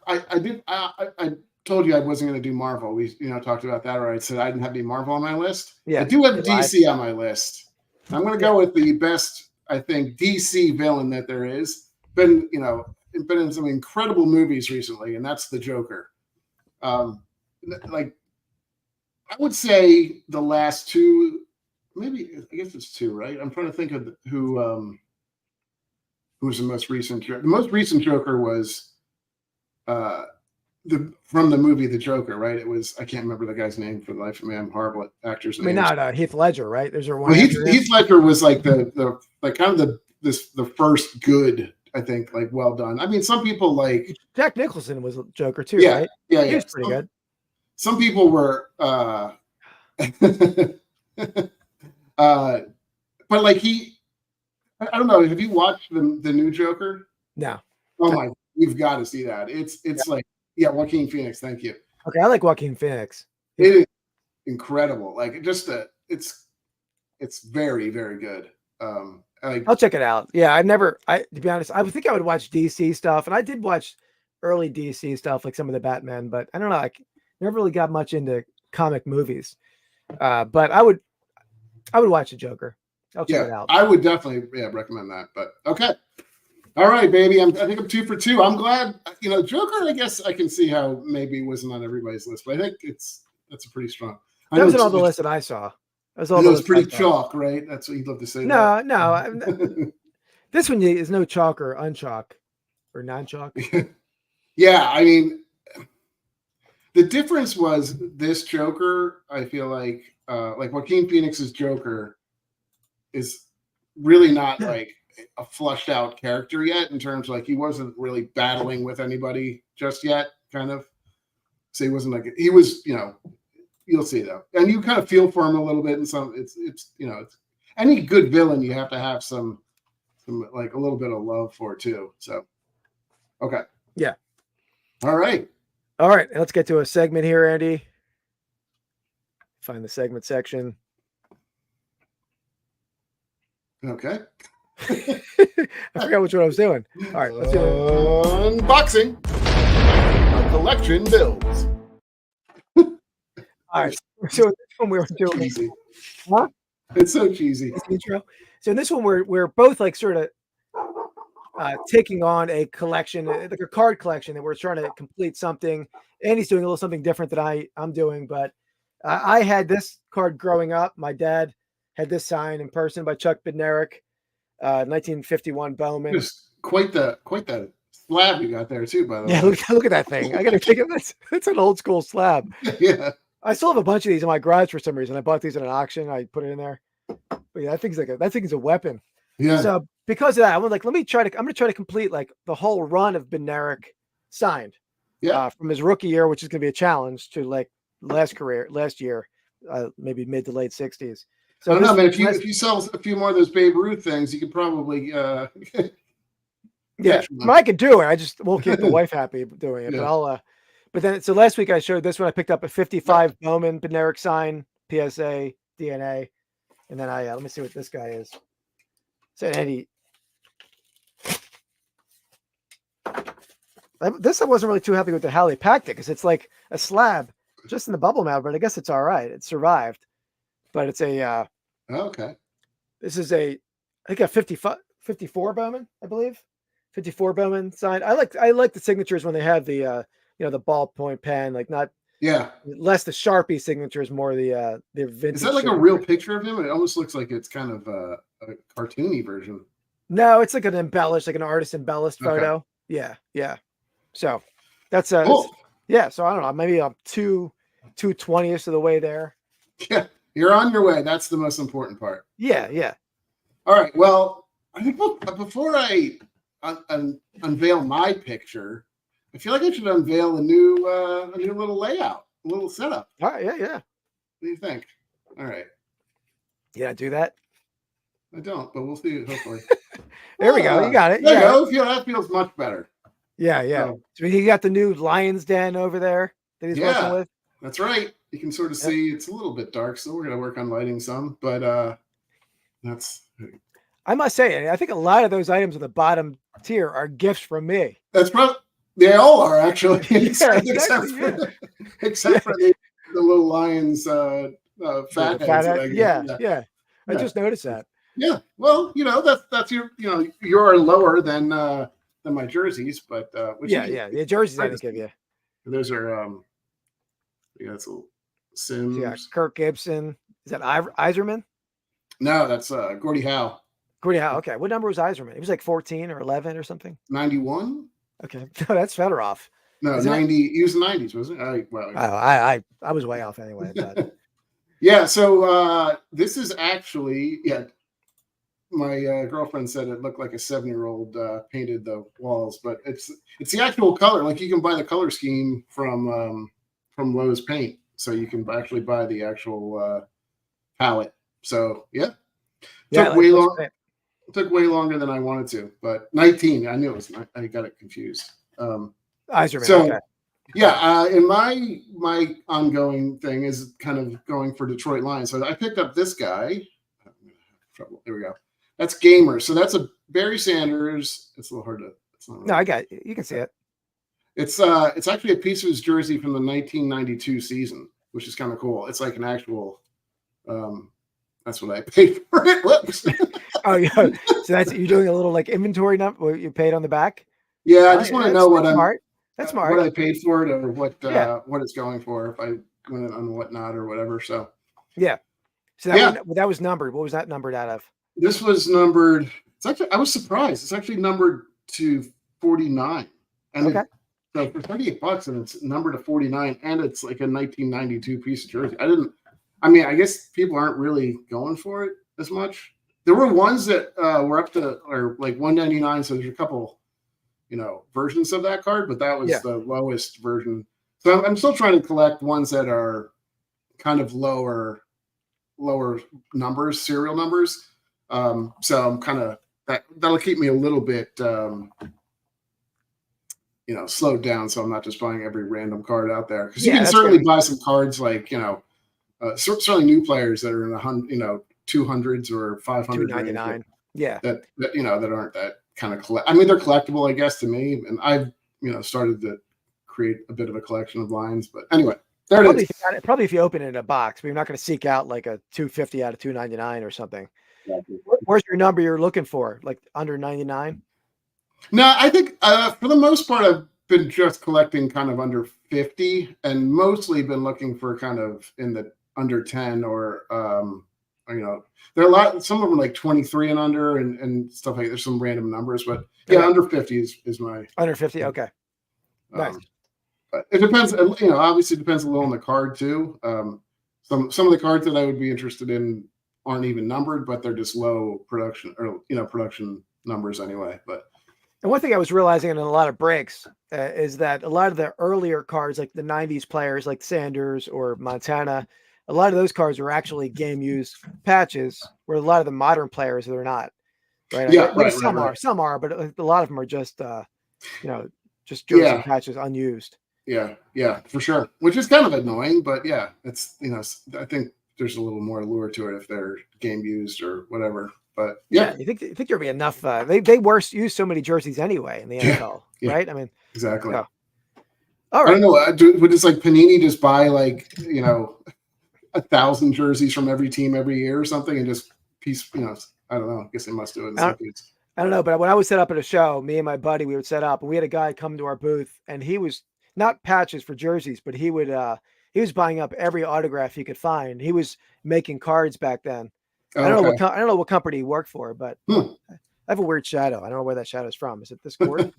S2: I told you I wasn't going to do Marvel. We talked about that, right? So I didn't have any Marvel on my list.
S1: Yeah,
S2: I do have DC on my list. I'm going to go with the best, I think, DC villain that there is. Been in some incredible movies recently, and that's the Joker. Like, I would say the last 2, maybe I guess it's 2, right? I'm trying to think of who's the most recent Joker. The most recent Joker was from the movie The Joker, right? It was, I can't remember the guy's name for the life of me. I'm horrible at actors' names.
S1: Not Heath Ledger, right? There's one.
S2: Well, Heath Ledger was like the kind of the first good, I think, like well done. I mean, some people like
S1: Jack Nicholson was a Joker too, right?
S2: Yeah,
S1: he was pretty good.
S2: Some people were, but like I don't know. Have you watched the new Joker?
S1: No.
S2: Oh my! You've got to see that. It's like Joaquin Phoenix. Thank you.
S1: Okay, I like Joaquin Phoenix.
S2: It is incredible. Like it's very, very good.
S1: I'll check it out. Yeah, to be honest, I think I would watch DC stuff, and I did watch early DC stuff, like some of the Batman, but I don't know. I never really got much into comic movies. But I would watch the Joker. I'll check it out.
S2: I would definitely recommend that. But okay. All right, baby. I think I'm 2 for 2. I'm glad. Joker. I guess I can see how maybe wasn't on everybody's list, but I think that's a pretty strong.
S1: That wasn't on the list that I saw. That was all
S2: it was pretty chalk, right? That's what you'd love to say.
S1: No. This one is no chalk or unchalk or non-chalk.
S2: Yeah, I mean, the difference was this Joker. I feel like Joaquin Phoenix's Joker is really not like a flushed out character yet in terms of he wasn't really battling with anybody just yet, kind of. So he wasn't he was, you'll see though. And you kind of feel for him a little bit, and it's any good villain you have to have some like a little bit of love for too. So okay.
S1: Yeah.
S2: All right.
S1: Let's get to a segment here, Andy. Find the segment section.
S2: Okay.
S1: I forgot which one I was doing. All right, let's do it.
S2: Unboxing. A collection builds.
S1: All right. So this one we were doing.
S2: Cheesy.
S1: Huh?
S2: It's so cheesy.
S1: Intro. So in this one we're both like sort of taking on a collection, like a card collection that we're trying to complete something. Andy's doing a little something different than I'm doing, but I had this card growing up. My dad had this signed in person by Chuck Bednarik, 1951 Bowman.
S2: Just quite the slab you got there too, by the way.
S1: Yeah, look at that thing. I gotta take it. It's an old school slab.
S2: Yeah.
S1: I still have a bunch of these in my garage for some reason. I bought these at an auction. I put it in there. But yeah, that thing's a weapon.
S2: Yeah.
S1: So because of that, I'm gonna try to complete like the whole run of Bednarik signed.
S2: Yeah.
S1: From his rookie year, which is gonna be a challenge to like last year, maybe mid to late 60s. So
S2: I don't know, man. If you sell a few more of those Babe Ruth things, you could probably
S1: yeah. I could do it. I just won't keep the wife happy doing it. Yeah. But last week I showed this one. I picked up a 55 Bowman Bednarik sign, PSA, DNA, and then let me see what this guy is. So Andy, this I wasn't really too happy with how they packed it because it's like a slab just in the bubble now, but I guess it's all right. It survived, but it's a
S2: okay.
S1: This is I think a 54 Bowman, I believe. 54 Bowman sign. I like the signatures when they have the the ballpoint pen, like not less the Sharpie signatures, more the vintage.
S2: Is that like a real picture of him? It almost looks like it's kind of a cartoony version.
S1: No, it's like an artist embellished photo. Yeah. So that's
S2: cool.
S1: So I don't know, maybe I'm 2/20th of the way there.
S2: Yeah, you're on your way. That's the most important part.
S1: Yeah.
S2: All right. Well, I think before I unveil my picture, I feel like I should unveil a new little layout, a little setup.
S1: All right. Yeah.
S2: What do you think? All right.
S1: Yeah, do that.
S2: I don't, but we'll see. Hopefully.
S1: There we go. You got it.
S2: There you go. That feels much better.
S1: Yeah. So he got the new lion's den over there that he's working with.
S2: That's right. You can sort of see it's a little bit dark, so we're gonna work on lighting some. But that's.
S1: I must say, I think a lot of those items on the bottom tier are gifts from me.
S2: That's probably they all are actually, except for the little lions fat heads.
S1: Yeah. I just noticed that.
S2: Yeah, well, that's your you're lower than my jerseys, but
S1: the jerseys I just give you.
S2: Those are that's a little Sims.
S1: Yeah, Kirk Gibson. Is that Iserman?
S2: No, that's Gordie Howe.
S1: Gordie Howe. Okay, what number was Iserman? He was like 14 or 11 or something.
S2: 91.
S1: Okay, no, that's Fedorov.
S2: No, 90. He was in the 90s, wasn't it?
S1: I was way off anyway.
S2: Yeah. So this is actually my girlfriend said it looked like a 7-year-old painted the walls, but it's the actual color. Like you can buy the color scheme from Lowe's Paint, so you can actually buy the actual palette. So took way long. It took way longer than I wanted to, but 19. I knew it was. I got it confused.
S1: Iserman.
S2: So
S1: okay.
S2: And my ongoing thing is kind of going for Detroit Lions. So I picked up this guy. Trouble. There we go. That's Gamer. So that's a Barry Sanders. It's a little hard to. It's not really,
S1: no, I got it. You can see it.
S2: It's actually a piece of his jersey from the 1992 season, which is kind of cool. It's like an actual That's what I paid for it. Whoops.
S1: Oh, yeah. So that's you're doing a little like inventory number what you paid on the back.
S2: Yeah, I just want to know what
S1: that's
S2: I'm
S1: smart. That's
S2: what
S1: smart.
S2: I paid for it or
S1: Yeah.
S2: what it's going for if I win it on whatnot or whatever. So
S1: Yeah. So that was numbered. What was that numbered out of?
S2: this was numbered. It's actually I was surprised. It's actually numbered to 49. And
S1: Okay.
S2: so for $38 and it's numbered to 49 and it's like a 1992 piece of jersey. I guess people aren't really going for it as much. There were ones that were up to or like 199. So there's a couple, versions of that card, but that was the lowest version. So I'm still trying to collect ones that are kind of lower numbers, serial numbers. So I'm kind of that'll keep me a little bit, slowed down. So I'm not just buying every random card out there because you can certainly buy some cards like, certainly new players that are in the 200s or 500
S1: $299. Yeah.
S2: That aren't that kind of they're collectible, I guess, to me. And I've, started to create a bit of a collection of lines, but anyway, there it is.
S1: Probably if you open it in a box, but you're not going to seek out like a 250 out of 299 or something.
S2: Exactly.
S1: Where's your number you're looking for? Like under 99?
S2: No, I think for the most part, I've been just collecting kind of under 50 and mostly been looking for kind of in the under 10 or there are a lot, some of them like 23 and under and stuff like that. There's some random numbers, but under 50 is my
S1: under 50. Okay. Nice.
S2: But it depends, obviously it depends a little on the card too. Some of the cards that I would be interested in aren't even numbered, but they're just low production or, production numbers anyway.
S1: And one thing I was realizing in a lot of breaks is that a lot of the earlier cards, like the 90s players like Sanders or Montana, a lot of those cards were actually game used patches, where a lot of the modern players they're not. Right?
S2: Yeah,
S1: some are, but a lot of them are just just jersey patches unused.
S2: Yeah, for sure. Which is kind of annoying, but yeah, it's I think there's a little more allure to it if they're game used or whatever. But yeah,
S1: you think there'll be enough? They use so many jerseys anyway in the NFL, right? I mean,
S2: exactly.
S1: All right.
S2: I don't know. Would just like Panini just buy like 1,000 jerseys from every team every year or something and just piece? I don't know. I guess they must do it.
S1: I don't know, but when I was set up at a show, me and my buddy, we would set up, and we had a guy come to our booth, and he was not patches for jerseys, but he was buying up every autograph he could find. He was making cards back then. I don't know what company he worked for, but I have a weird shadow. I don't know where that shadow is from. Is it this cord?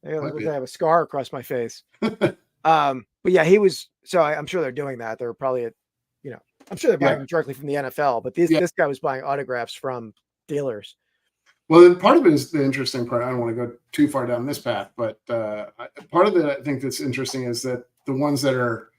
S1: I have a scar across my face. But yeah, he was. So I'm sure they're doing that. They're probably I'm sure they're buying directly from the NFL, but this guy was buying autographs from dealers.
S2: Well, part of it is the interesting part. I don't want to go too far down this path, but part of it I think that's interesting is that the ones that are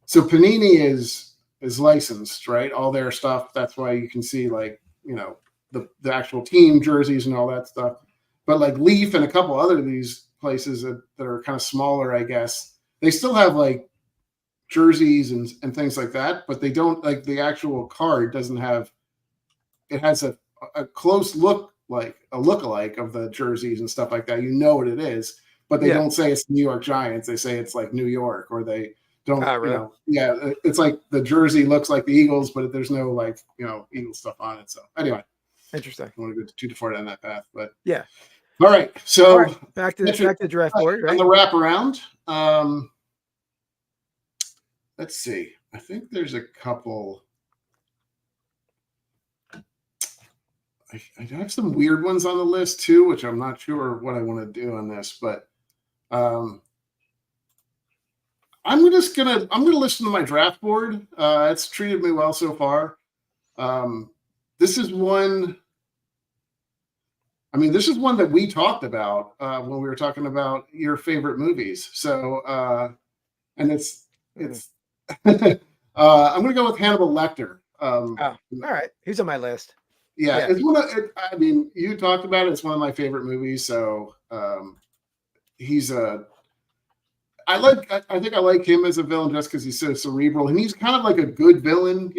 S2: so Panini is licensed, right? All their stuff. That's why you can see like the actual team jerseys and all that stuff. But like Leaf and a couple other of these places that are kind of smaller, I guess, they still have like jerseys and things like that, but they don't like the actual card doesn't have. It has a close look. Like a lookalike of the jerseys and stuff like that. You know what it is, but they don't say it's New York Giants. They say it's like New York, or they don't,
S1: really?
S2: It's like the jersey looks like the Eagles, but there's no like, Eagles stuff on it. So anyway,
S1: interesting.
S2: I want to go too far down that path, but
S1: yeah.
S2: All right. So
S1: back to the draft board, right?
S2: On the wraparound. Let's see. I think there's a couple. I have some weird ones on the list too, which I'm not sure what I want to do on this, but I'm gonna listen to my draft board. It's treated me well so far. This is one that we talked about when we were talking about your favorite movies. So and it's I'm gonna go with Hannibal Lecter.
S1: All right, he's on my list.
S2: Yeah, it's one of. You talked about it. It's one of my favorite movies. So he's a. I think I like him as a villain just because he's so cerebral, and he's kind of like a good villain.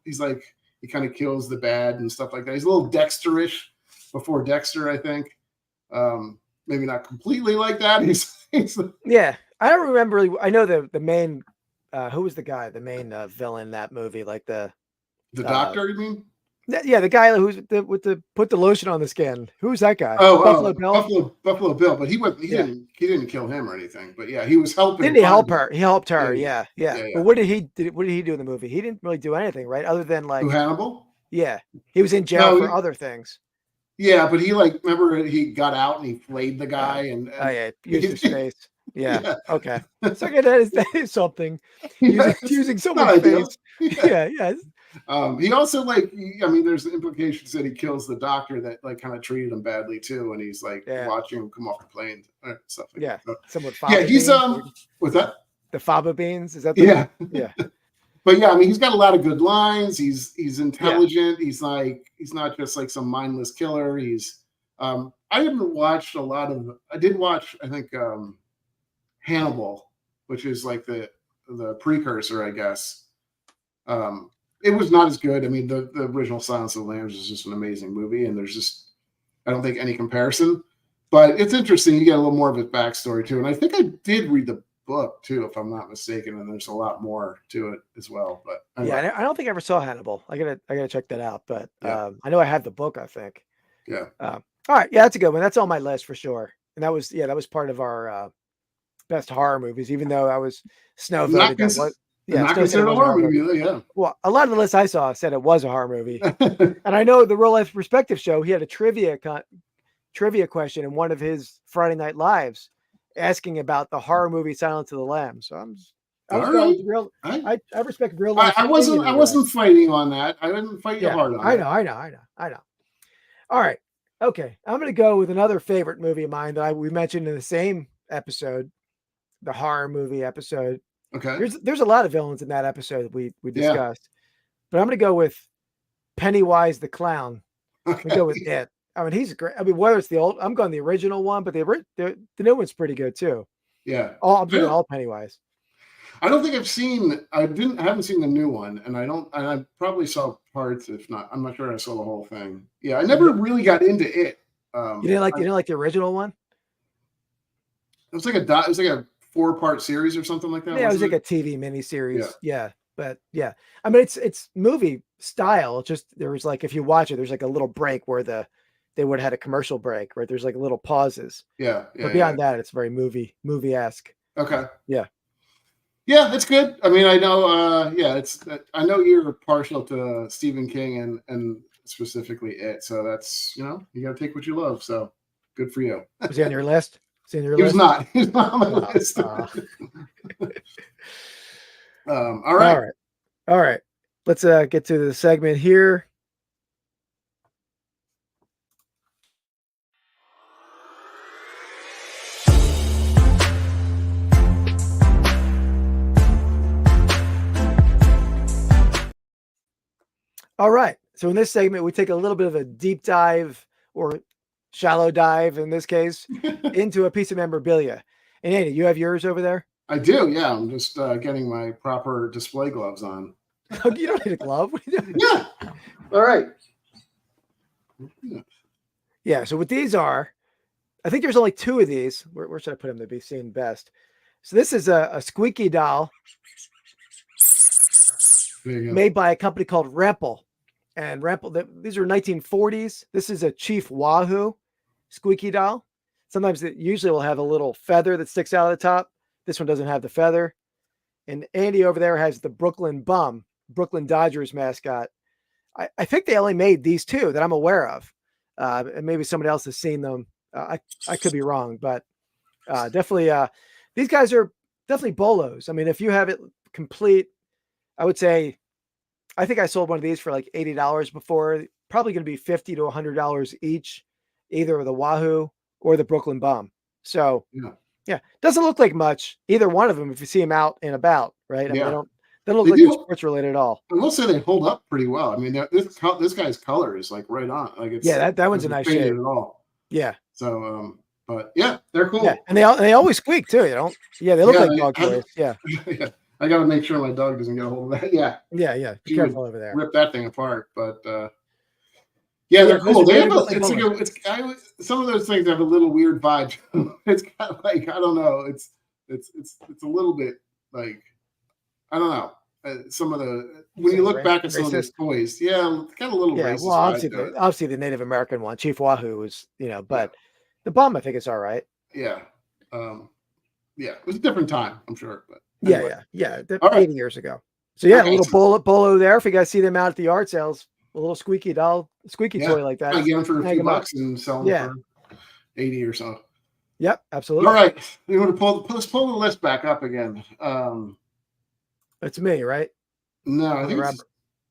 S2: He's like he kind of kills the bad and stuff like that. He's a little Dexterish before Dexter, I think. Maybe not completely like that. He's
S1: yeah. I don't remember. I know the main. Who was the guy? The main villain in that movie, like the
S2: doctor. You mean?
S1: Yeah, the guy who's with the put the lotion on the skin. Who's that guy?
S2: Buffalo
S1: Bill.
S2: Buffalo Bill, but he didn't kill him or anything. But yeah, he was helping.
S1: Didn't he help her? He helped her.
S2: Yeah.
S1: But what did he do in the movie? He didn't really do anything, right? Other than like
S2: Who, Hannibal?
S1: Yeah, he was in jail for other things.
S2: Yeah, but he remember he got out and he flayed the guy and
S1: oh yeah, used his face. Yeah. Okay. So that is something. Using someone's face. Yeah.
S2: He also there's implications that he kills the doctor that kind of treated him badly too, and he's watching him come off the plane. Stuff like that.
S1: Someone.
S2: He's what's that?
S1: The fava beans? Is that?
S2: Yeah. But yeah,
S1: he's
S2: got a lot of good lines. He's intelligent. He's not just like some mindless killer. He's I haven't watched a lot of. I did watch, I think, Hannibal, which is like the precursor, I guess. It was not as good. I mean, the original Silence of the Lambs is just an amazing movie, and there's just, I don't think, any comparison. But it's interesting. You get a little more of his backstory too, and I think I did read the book too, if I'm not mistaken, and there's a lot more to it as well. But
S1: anyway. I don't think I ever saw Hannibal. I gotta check that out. But I know I have the book, I think.
S2: Yeah.
S1: All right. Yeah, that's a good one. That's on my list for sure. And that was part of our best horror movies, even though I was snow voted.
S2: Not considered a horror movie. Yeah.
S1: Well, a lot of the lists I saw said it was a horror movie, and I know the Real Life Perspective show. He had a trivia question in one of his Friday Night Lives, asking about the horror movie Silence of the Lambs. So I respect Real Life.
S2: I wasn't fighting on that. I didn't fight you hard on
S1: I know. All right. Okay. I'm going to go with another favorite movie of mine that we mentioned in the same episode, the horror movie episode.
S2: Okay.
S1: There's a lot of villains in that episode we discussed, but I'm going to go with Pennywise the Clown. I'm going to go with it. I mean, he's great. I mean, whether it's the old, I'm going the original one, but the new one's pretty good too.
S2: Yeah.
S1: I'm doing all Pennywise.
S2: I don't think I haven't seen the new one, and I probably saw parts, if not, I'm not sure I saw the whole thing. Yeah. I never really got into it.
S1: You didn't like the original one?
S2: It was like a 4-part series or something like that.
S1: Yeah, it was like a TV miniseries. Yeah. But yeah, I mean, it's movie style. Just there was if you watch it, there's like a little break where they would have had a commercial break, right? There's like little pauses.
S2: Yeah.
S1: But beyond that, it's very movie-esque.
S2: Okay.
S1: Yeah.
S2: Yeah, it's good. I mean, I know. I know you're partial to Stephen King and specifically it. So that's you got to take what you love. So good for you.
S1: Was he on your list?
S2: He was not. He's not on my list. All
S1: right. Let's get to the segment here. All right. So in this segment, we take a little bit of a deep dive or shallow dive in this case into a piece of memorabilia. And Andy, you have yours over there?
S2: I do. Yeah. I'm just getting my proper display gloves on.
S1: You don't need a glove. What are you doing?
S2: Yeah. All right.
S1: Yeah. So what these are, I think there's only 2 of these. Where should I put them to be seen best? So this is a squeaky doll made by a company called Rempel. And Rempel, these are 1940s. This is a Chief Wahoo squeaky doll. Sometimes it usually will have a little feather that sticks out of the top. This one doesn't have the feather. And Andy over there has the Brooklyn Bum, Brooklyn Dodgers mascot. I think they only made these 2 that I'm aware of. And maybe somebody else has seen them. I could be wrong, but definitely these guys are definitely bolos. I mean, if you have it complete, I would say, I think I sold one of these for like $80 before. Probably going to be $50 to $100 each, either the Wahoo or the Brooklyn Bum. So yeah, doesn't look like much either one of them if you see them out and about, right? I mean, they don't look like they're sports related at all.
S2: I will say they hold up pretty well. I mean, this guy's color is like right on. Like it's
S1: that one's a nice shade
S2: at all.
S1: Yeah.
S2: So but yeah, they're cool.
S1: Yeah, and they always squeak too. They look like dog toys. Yeah.
S2: Yeah. I got to make sure my dog doesn't get a hold of that. Yeah.
S1: Yeah. Be careful over there.
S2: Rip that thing apart. But they're cool. They have some of those things have a little weird vibe. It's kind of like, I don't know. It's a little bit like, I don't know. some of the when you look back at some of those toys, kind of a little racist.
S1: Well, obviously the Native American one, Chief Wahoo, was but the bomb I think is all right.
S2: Yeah, it was a different time, I'm sure. But
S1: anyway.
S2: 80
S1: years ago. So a little bolo there. If you guys see them out at the yard sales, a little squeaky toy like that.
S2: I get them for a few bucks and sell them for 80 or so.
S1: Yep, absolutely.
S2: All right, you want to let's pull the list back up again.
S1: It's me, right?
S2: No, I think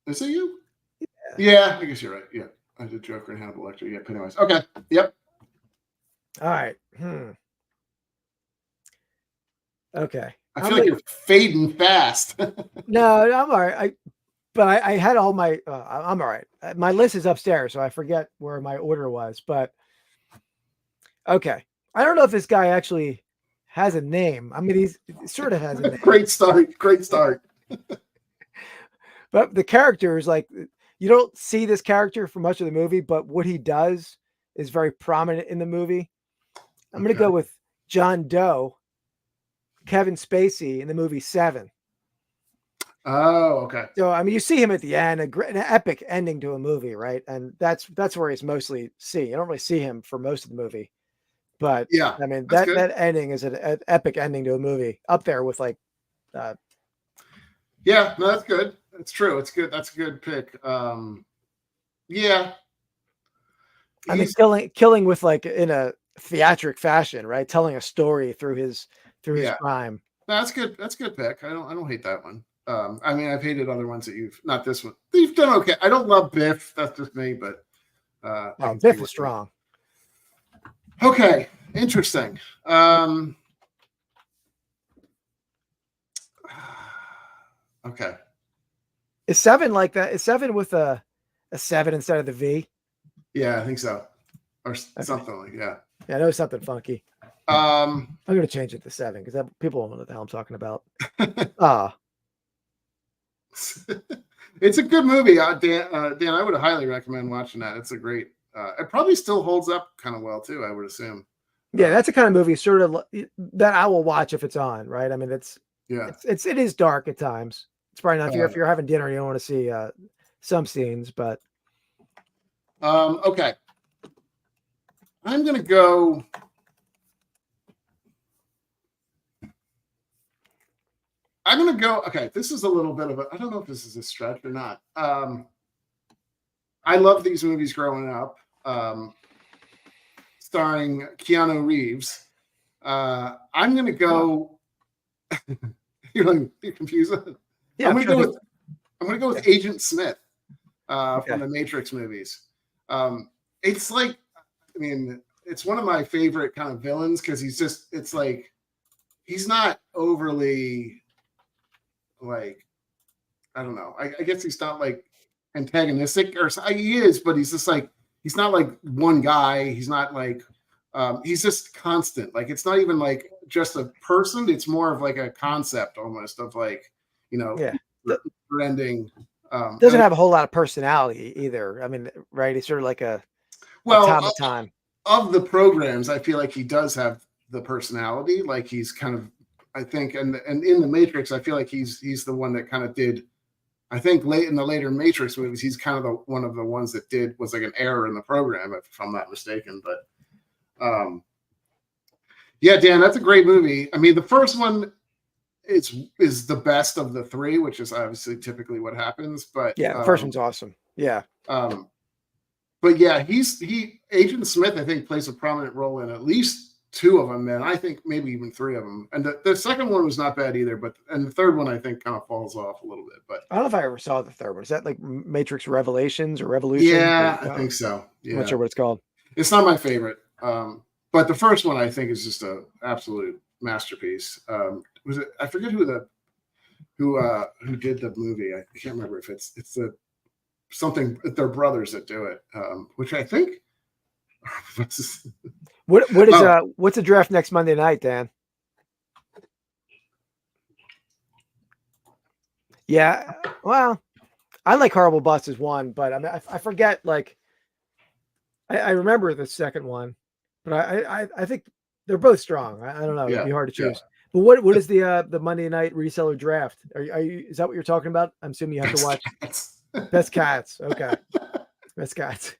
S2: is it you? Yeah, I guess you're right. Yeah, I did Joker and Hannibal Lecter. Yeah, Pennywise. Okay. Yep.
S1: All right. Okay.
S2: I feel like you're fading fast.
S1: No, I'm all right. I had all my. I'm all right. My list is upstairs, so I forget where my order was. But okay, I don't know if this guy actually has a name. I mean, he sort of has a name.
S2: Great start.
S1: But the character is like, you don't see this character for much of the movie, but what he does is very prominent in the movie. I'm going to go with John Doe, Kevin Spacey in the movie Seven.
S2: Oh, okay.
S1: So, I mean, you see him at the end, an epic ending to a movie, right? And that's where he's mostly seen. You don't really see him for most of the movie. But,
S2: yeah,
S1: I mean, that ending is an epic ending to a movie, up there with like...
S2: yeah, no, that's good. It's true. It's good. That's a good pick. Yeah.
S1: I mean, killing with like in a theatric fashion, right? Telling a story through his crime.
S2: No, that's good. That's a good pick. I don't hate that one. I mean, I've hated other ones that not this one. You've done okay. I don't love Biff. That's just me, but
S1: Biff is strong.
S2: Okay, interesting. Okay.
S1: Is Seven like that? Is Seven with a 7 instead of the V?
S2: Yeah, I think so. Or something like
S1: Yeah, I know something funky. I'm going to change it to 7 because people won't know what the hell I'm talking about.
S2: It's a good movie. Dan, I would highly recommend watching that. It's a great, it probably still holds up kind of well too, I would assume.
S1: Yeah, that's the kind of movie sort of that I will watch if it's on, right? I mean, it is dark at times. It's probably not if you're having dinner, you don't want to see some scenes, but
S2: okay. I'm gonna go. Okay, this is a little bit of I don't know if this is a stretch or not. I love these movies growing up, starring Keanu Reeves. I'm gonna go. You're confused.
S1: Yeah,
S2: I'm gonna go with Agent Smith from the Matrix movies. It's like, I mean, it's one of my favorite kind of villains because it's like he's not overly like, I don't know. I guess he's not like antagonistic or he is, but he's just like he's not like one guy. He's not like he's just constant. Like it's not even like just a person. It's more of like a concept almost of like. Ending.
S1: Doesn't have a whole lot of personality either. I mean, right? He's sort of like a automaton.
S2: Of the programs, I feel like he does have the personality. Like he's kind of, I think, and in the Matrix, I feel like he's the one that kind of did. I think in the later Matrix movies, he's kind of one of the ones that was like an error in the program, if I'm not mistaken. But yeah, Dan, that's a great movie. I mean, the first one. Is the best of the three, which is obviously typically what happens. But
S1: yeah, the first one's awesome. Yeah.
S2: But yeah, Agent Smith, I think, plays a prominent role in at least 2 of them, and I think maybe even 3 of them. And the second one was not bad either, and the third one I think kind of falls off a little bit. But
S1: I don't know if I ever saw the third one. Is that like Matrix Revelations or Revolution?
S2: Yeah, I think so. Yeah.
S1: I'm not sure what it's called.
S2: It's not my favorite. But the first one I think is just an absolute masterpiece. Was it? I forget who did the movie. I can't remember if it's something. They're brothers that do it, which I think.
S1: What's the draft next Monday night, Dan? Yeah, well, I like Horrible Bosses 1, but I mean, I forget. Like, I remember the second one, but I think they're both strong. I don't know. It'd be hard to choose. But what is the Monday night reseller draft? Are you is that what you're talking about? I'm assuming you have to watch Best Cats. Okay. Best Cats.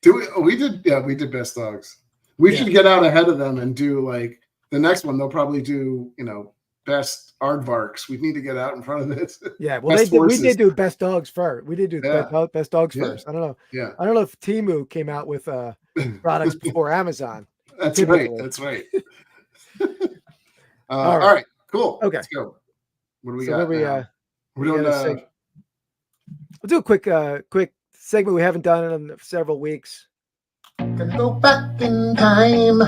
S2: We did Best Dogs. We should get out ahead of them and do like the next one. They'll probably do, Best Aardvarks. We need to get out in front of this.
S1: Yeah, well, we did do Best Dogs first. We did do Best Dogs first. I don't know.
S2: Yeah.
S1: I don't know if Temu came out with products before Amazon.
S2: That's
S1: typically.
S2: right. That's right. All right. Cool.
S1: Okay.
S2: Let's go. What do we
S1: So
S2: got?
S1: we're doing, we'll do a quick segment we haven't done in several weeks.
S6: Gonna go back in time.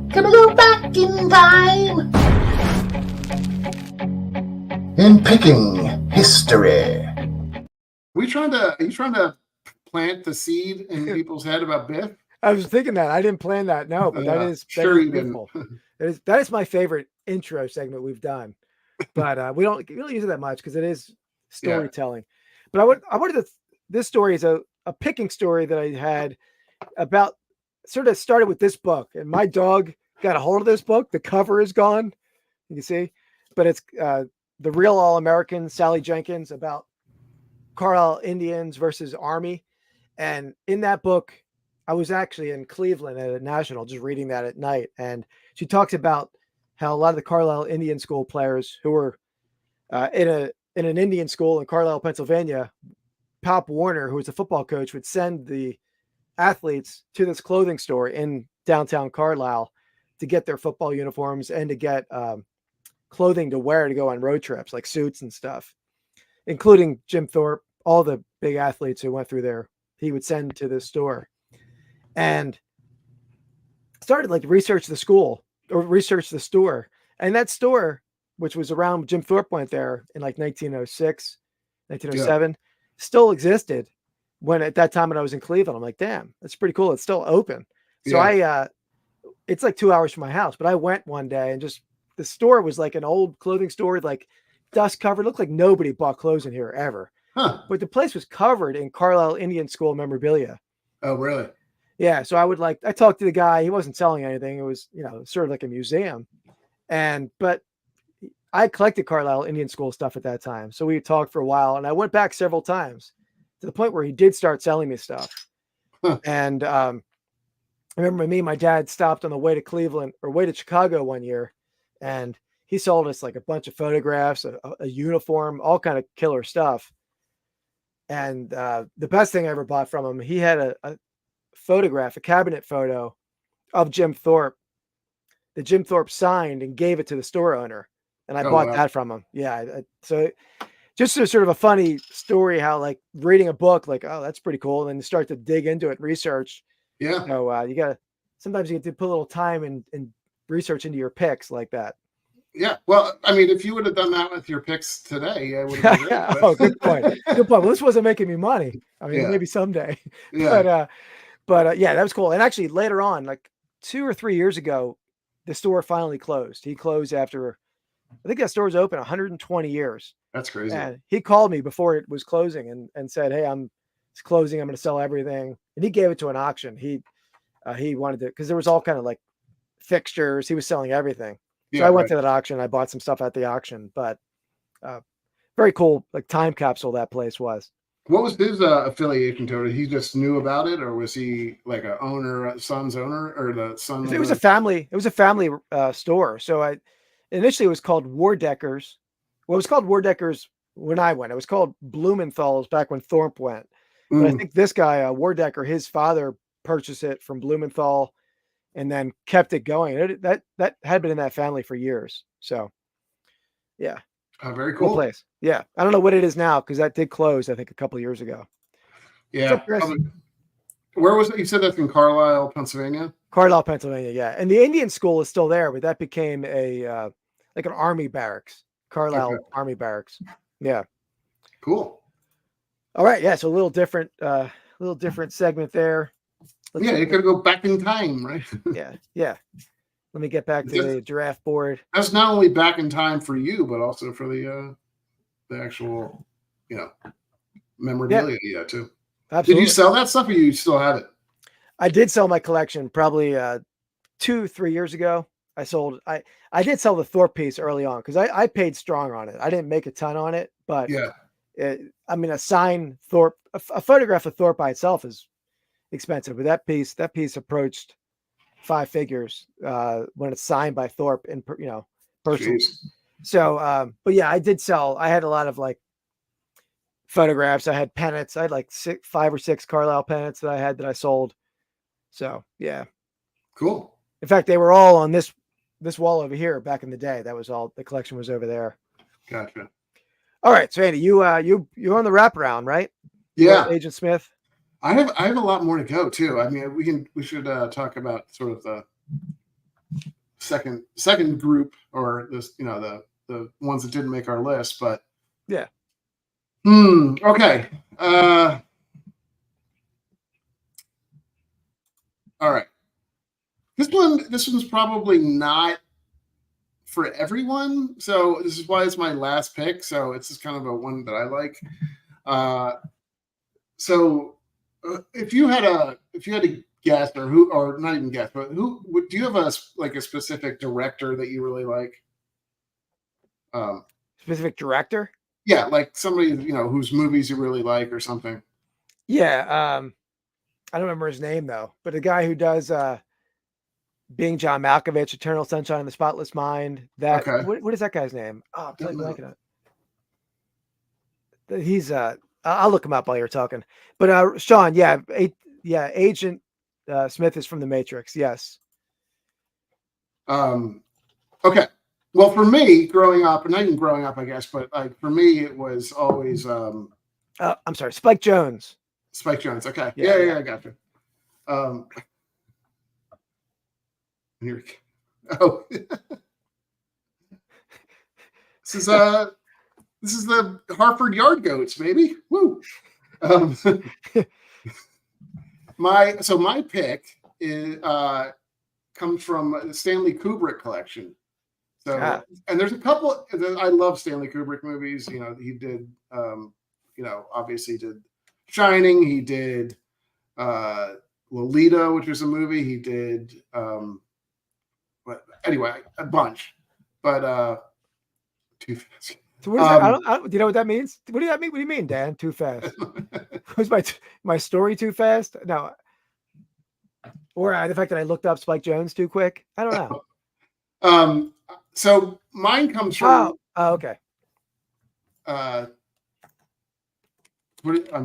S6: Gonna go back in time. In picking history.
S2: Are you trying to plant the seed in people's head about Biff?
S1: I was thinking that. I didn't plan that. No, but that is beautiful. That is my favorite intro segment we've done. But we don't really use it that much because it is storytelling. But I wanted to. This story is a picking story that I had about. Sort of started with this book, and my dog got a hold of this book. The cover is gone. You can see, but it's The Real All-American, Sally Jenkins, about Carlisle Indians versus Army. And in that book, I was actually in Cleveland at a national, just reading that at night. And she talks about how a lot of the Carlisle Indian school players who were in an Indian school in Carlisle, Pennsylvania, Pop Warner, who was a football coach, would send the athletes to this clothing store in downtown Carlisle to get their football uniforms and to get clothing to wear to go on road trips, like suits and stuff, including Jim Thorpe, all the big athletes who went through there, he would send to this store. And started like to research the school or research the store. And that store, which was around Jim Thorpe went there in like 1906, 1907, still existed when at that time when I was in Cleveland. I'm like, damn, that's pretty cool. It's still open. So it's like 2 hours from my house, but I went one day and just, the store was like an old clothing store, like dust covered. Looked like nobody bought clothes in here ever.
S2: Huh.
S1: But the place was covered in Carlisle Indian School memorabilia.
S2: Oh, really?
S1: Yeah. So I talked to the guy. He wasn't selling anything. It was, sort of like a museum. But I collected Carlisle Indian School stuff at that time. So we talked for a while, and I went back several times to the point where he did start selling me stuff. Huh. And I remember me and my dad stopped on the way to Cleveland or way to Chicago one year, and he sold us like a bunch of photographs, a uniform, all kind of killer stuff. And the best thing I ever bought from him, he had a photograph, a cabinet photo of Jim Thorpe that Jim Thorpe signed and gave it to the store owner. And I bought that from him. Yeah. So just sort of a funny story, how like reading a book, like, oh, that's pretty cool. And then you start to dig into it, research.
S2: Yeah.
S1: Sometimes you get to put a little time and research into your picks like that.
S2: Yeah. Well, I mean, if you would have done that with your picks today, I would have been great.
S1: Oh, good point. Good point. Well, this wasn't making me money. I mean, maybe someday.
S2: Yeah.
S1: But that was cool. And actually later on, like 2 or 3 years ago, the store finally closed. He closed after, I think that store was open 120 years.
S2: That's crazy.
S1: And he called me before it was closing and said, hey, it's closing. I'm going to sell everything. And he gave it to an auction. He wanted to, because there was all kind of like fixtures. He was selling everything. So I went to that auction. I bought some stuff at the auction, but very cool, like time capsule that place was.
S2: What was his affiliation to it? He just knew about it, or was he like a son's owner, or the son?
S1: It was a family. It was a family store. So initially it was called Wardeckers. Well, it was called Wardeckers when I went. It was called Blumenthal's back when Thorpe went. But I think this guy, Wardecker, his father purchased it from Blumenthal and then kept it going. That had been in that family for years. So, yeah.
S2: Very cool.
S1: Place. Yeah. I don't know what it is now because that did close, I think, a couple of years ago.
S2: Yeah. Where was it? You said that's in Carlisle, Pennsylvania?
S1: Carlisle, Pennsylvania, yeah. And the Indian school is still there, but that became like an army barracks. Carlisle Army Barracks. Yeah.
S2: Cool.
S1: All right. Yeah. So a little different segment there.
S2: You could go back in time, right?
S1: Yeah. Let me get back to the draft board.
S2: That's not only back in time for you, but also for the actual, memorabilia too.
S1: Absolutely.
S2: Did you sell that stuff, or you still have it?
S1: I did sell my collection probably 2-3 years ago. I did sell the Thorpe piece early on because I paid strong on it. I didn't make a ton on it, but
S2: Yeah.
S1: I mean, a signed Thorpe, a photograph of Thorpe by itself is expensive, but that piece approached 5 figures when it's signed by Thorpe in personally.
S2: Jeez.
S1: So, but yeah, I did sell. I had a lot of like photographs. I had pennants. I had like 5 or 6 Carlisle pennants that I sold. So yeah,
S2: Cool.
S1: in fact, they were all on this wall over here back in the day. That was all the collection was over there.
S2: Gotcha.
S1: All right, so Andy, you're on the wraparound, right?
S2: Yeah.
S1: Agent Smith.
S2: I have a lot more to go too. I mean, we should talk about sort of the second group, or this, the ones that didn't make our list, but
S1: yeah.
S2: Okay. All right. This one's probably not for everyone, so this is why it's my last pick. So it's just kind of a one that I like. If you had to guess, or not even guess, but do you have a specific director that you really like?
S1: Specific director?
S2: Yeah, like somebody whose movies you really like or something.
S1: Yeah, I don't remember his name though, but the guy who does Being John Malkovich, Eternal Sunshine of the Spotless Mind. That
S2: okay.
S1: What is that guy's name? Oh, I'm totally blanking on. He's I'll look him up while you're talking. But Sean, yeah, Agent Smith is from The Matrix. Yes.
S2: Okay. Well, for me, growing up, and not even growing up, I guess, but like for me, it was always
S1: I'm sorry, Spike Jonze.
S2: Spike Jonze. Okay.
S1: Yeah,
S2: I got you. Here we go. Oh, this is the Hartford Yard Goats, baby. Woo. My pick is comes from the Stanley Kubrick collection. So, and there's a couple. I love Stanley Kubrick movies. He did, obviously did Shining. He did Lolita, which was a movie. He did, but anyway, a bunch. But Too Fast.
S1: So what is that? Do you know what that means? What do that mean? What do you mean, Dan? Too fast? Was my story too fast? No. Or the fact that I looked up Spike Jonze too quick? I don't know.
S2: So mine comes from.
S1: Oh, okay.
S2: I'm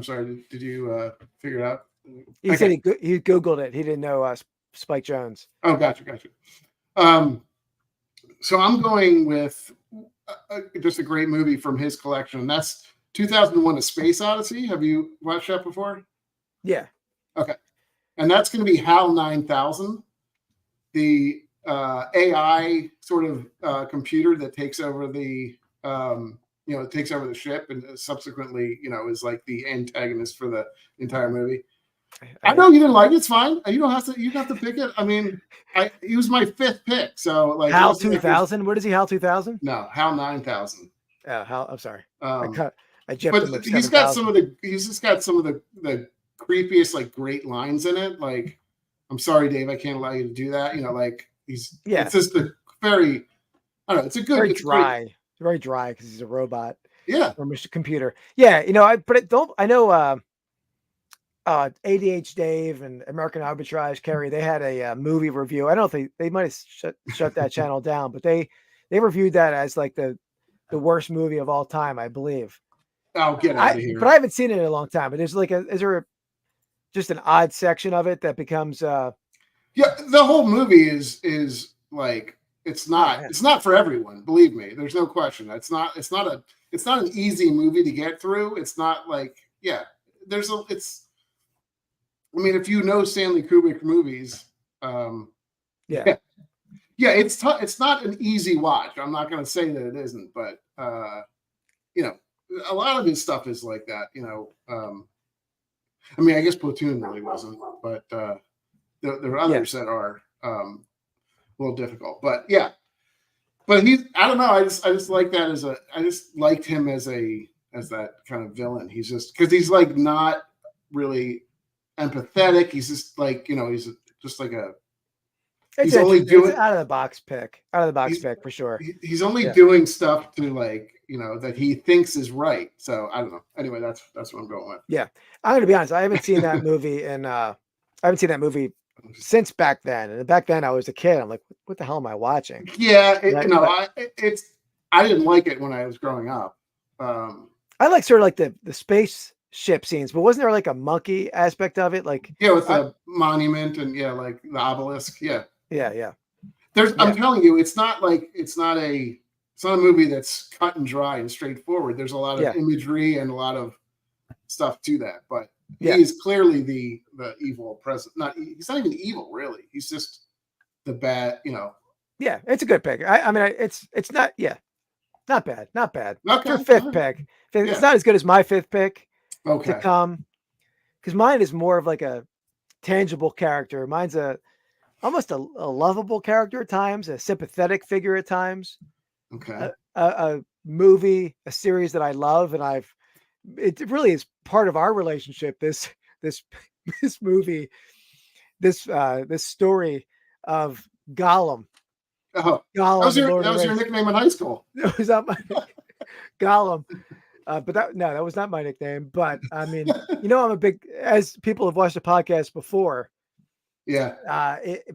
S2: sorry. Did you figure it out?
S1: He said he Googled it. He didn't know Spike Jonze.
S2: Oh, gotcha. So I'm going with just a great movie from his collection. And that's 2001: A Space Odyssey. Have you watched that before?
S1: Yeah.
S2: Okay. And that's going to be HAL 9000, the AI sort of computer that takes over the takes over the ship and subsequently is like the antagonist for the entire movie. I know you didn't like it. It's fine. You don't have to pick it. I mean, he was my 5th pick. So like
S1: HAL 2000. What is he? HAL 2000?
S2: No, HAL 9000.
S1: Oh, HAL. I'm sorry.
S2: But
S1: him
S2: he's got some of the creepiest, like, great lines in it. Like, I'm sorry, Dave, I can't allow you to do that. It's just a very, I don't know. It's a good,
S1: very dry, very dry because he's a robot.
S2: Yeah.
S1: Or a computer. Yeah. I know ADH Dave and American Arbitrage Kerry, they had a movie review. I don't know if they might have shut that channel down, but they reviewed that as like the worst movie of all time, I believe.
S2: Oh, get out of here.
S1: But I haven't seen it in a long time. But there's is there just an odd section of it that becomes
S2: the whole movie is like it's not for everyone, believe me. There's no question. It's not an easy movie to get through. It's not like I mean, if you know Stanley Kubrick movies, it's not an easy watch. I'm not going to say that it isn't, but a lot of his stuff is like that. I mean, I guess Platoon really wasn't, but there are others that are a little difficult. But yeah, but I don't know. I just like that I just liked him as that kind of villain. He's just because he's like not really empathetic. He's just like he's just like
S1: It's
S2: he's only
S1: interesting.
S2: doing
S1: It's out of the box pick. Out of the box pick for sure.
S2: He's only
S1: Yeah.
S2: doing stuff to like, you know, that he thinks is right. So I don't know. Anyway, that's what I'm going with.
S1: Yeah. I'm gonna be honest. I haven't seen that movie I haven't seen that movie since back then. And back then I was a kid. I'm like, what the hell am I watching?
S2: Yeah,
S1: Right,
S2: I didn't like it when I was growing up.
S1: I like sort of like the spaceship scenes, but wasn't there like a monkey aspect of it? Like
S2: Yeah, with the monument and like the obelisk. Yeah.
S1: yeah.
S2: I'm telling you, it's not a movie that's cut and dry and straightforward. There's a lot of imagery and a lot of stuff to that, but he's clearly the evil president. He's not even evil, really. He's just the bad, you know.
S1: Yeah, it's a good pick. I mean, it's not not bad.
S2: Okay,
S1: For fifth pick. It's not as good as my fifth pick to come, because mine is more of like a tangible character. Mine's almost a lovable character at times, a sympathetic figure at times.
S2: Okay.
S1: A movie, a series that I love, and it really is part of our relationship. This movie, this story of Gollum.
S2: Oh,
S1: Gollum,
S2: that was your nickname in high school.
S1: That was not my Gollum. But that was not my nickname. But I mean, you know, I'm a big, as people have watched the podcast before.
S2: Yeah.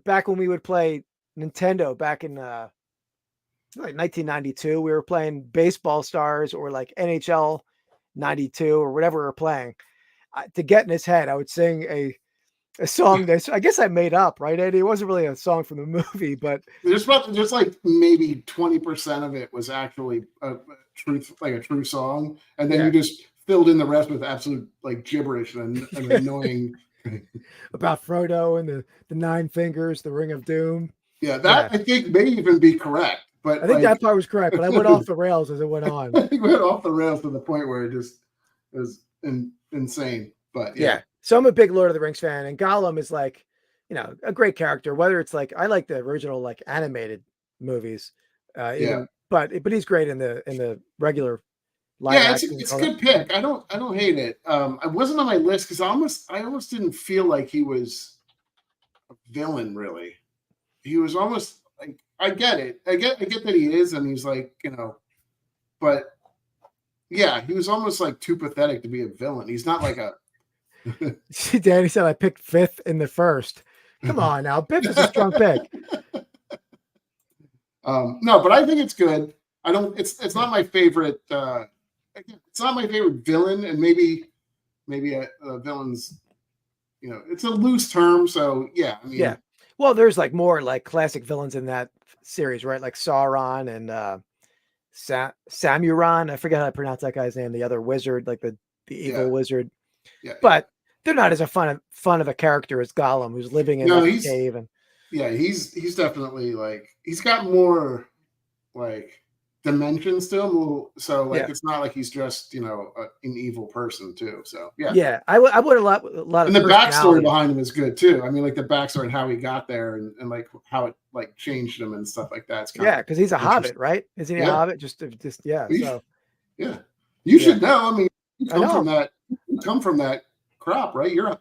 S1: Back when we would play Nintendo back in like 1992, we were playing Baseball Stars or like NHL 92 or whatever we were playing. To get in his head, I would sing a song that I guess I made up, right, Eddie? It wasn't really a song from the movie, but
S2: there's like maybe 20% of it was actually a true song, and then you just filled in the rest with absolute like gibberish and annoying
S1: about Frodo and the Nine Fingers, the Ring of Doom.
S2: Yeah, I think may even be correct, but
S1: I think that part was correct, but I went off the rails as it went on.
S2: I think we went off the rails to the point where it just was insane. But yeah.
S1: So I'm a big Lord of the Rings fan, and Gollum is like, you know, a great character. Whether it's like I like the original like animated movies, but he's great in the regular live action.
S2: It's a good pick. I don't hate it. I wasn't on my list because I almost didn't feel like he was a villain really. He was almost like, I get it. I get that he is, and he's like, you know, but yeah, he was almost like too pathetic to be a villain. He's not like a.
S1: Danny said I picked fifth in the first. Come on now, Biff is a strong pick.
S2: No, but I think it's good. It's not my favorite. It's not my favorite villain, and maybe a villain's. You know, it's a loose term, so yeah. I mean,
S1: yeah. Well, there's like more like classic villains in that series, right? Like Sauron and Samuran. I forget how to pronounce that guy's name. The other wizard, like the evil wizard.
S2: Yeah,
S1: but they're not as fun of a character as Gollum, who's living in a cave. And
S2: he's definitely like he's got more like dimensions to him. So like it's not like he's just, you know, an evil person too. So
S1: I would a lot
S2: and
S1: of
S2: the backstory behind him is good too. I mean, like the backstory and how he got there and like how it like changed him and stuff like that.
S1: Because he's a hobbit, right? Isn't he a hobbit? Just so
S2: you should know. I mean, you come from that crop, right? You're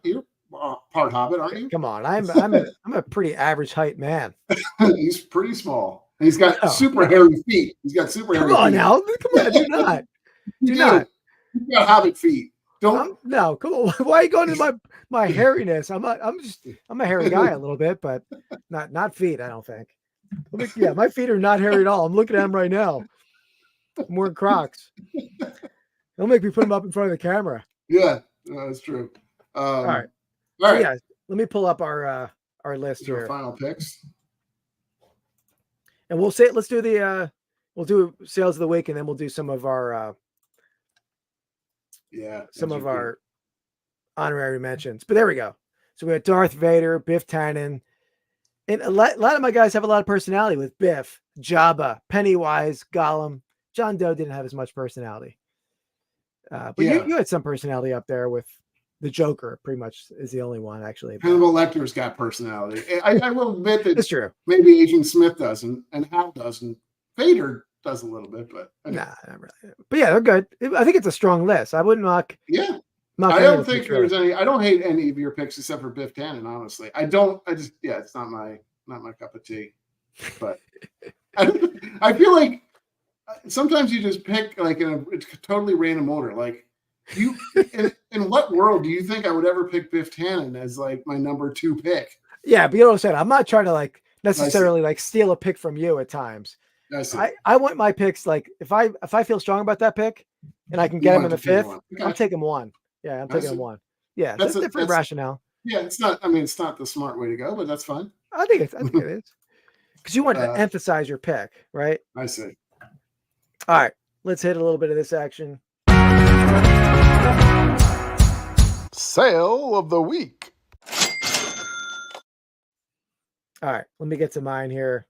S2: part hobbit, aren't you?
S1: Come on, I'm a pretty average height man.
S2: He's pretty small. And he's got super hairy feet. He's got super hairy feet.
S1: Come on now. Come on, do not.
S2: Do not. You've got hobbit feet.
S1: No, come on. Why are you going to my hairiness? I'm a hairy guy a little bit, but not feet, I don't think. My feet are not hairy at all. I'm looking at them right now. I'm wearing Crocs. Don't make me put them up in front of the camera.
S2: Yeah, that's true.
S1: All right.
S2: All right.
S1: Yeah, let me pull up our list here.
S2: Our final picks.
S1: And let's do we'll do sales of the week, and then we'll do some of our of our honorary mentions. But there we go. So we got Darth Vader, Biff Tannen, and a lot of my guys have a lot of personality with Biff, Jabba, Pennywise, Gollum. John Doe didn't have as much personality, but you had some personality up there with the Joker. Pretty much is the only one actually.
S2: Hannibal Lecter's got personality. I will admit that
S1: it's true.
S2: Maybe Agent Smith doesn't, and Hal doesn't. Vader does a little bit, but
S1: nah, not really. But yeah, they're good. I think it's a strong list. I wouldn't knock.
S2: Yeah, I don't hate any of your picks except for Biff Tannen. Honestly, I don't. It's not my. my cup of tea. But I feel like sometimes you just pick like in a totally random order. Like you, in what world do you think I would ever pick Biff Tannen as like my number 2 pick?
S1: Yeah, but you know what I'm saying? I'm not trying to like necessarily like steal a pick from you at times. I want my picks like if I feel strong about that pick and I can get him in the 5th,
S2: okay.
S1: I'm taking 1. Yeah, I'm taking him 1. Yeah, that's a different rationale.
S2: Yeah, it's not. I mean, it's not the smart way to go, but that's fine.
S1: I think it is because you want to emphasize your pick, right?
S2: I see.
S1: All right, let's hit a little bit of this action.
S7: Sale of the week.
S1: All right, let me get to mine here.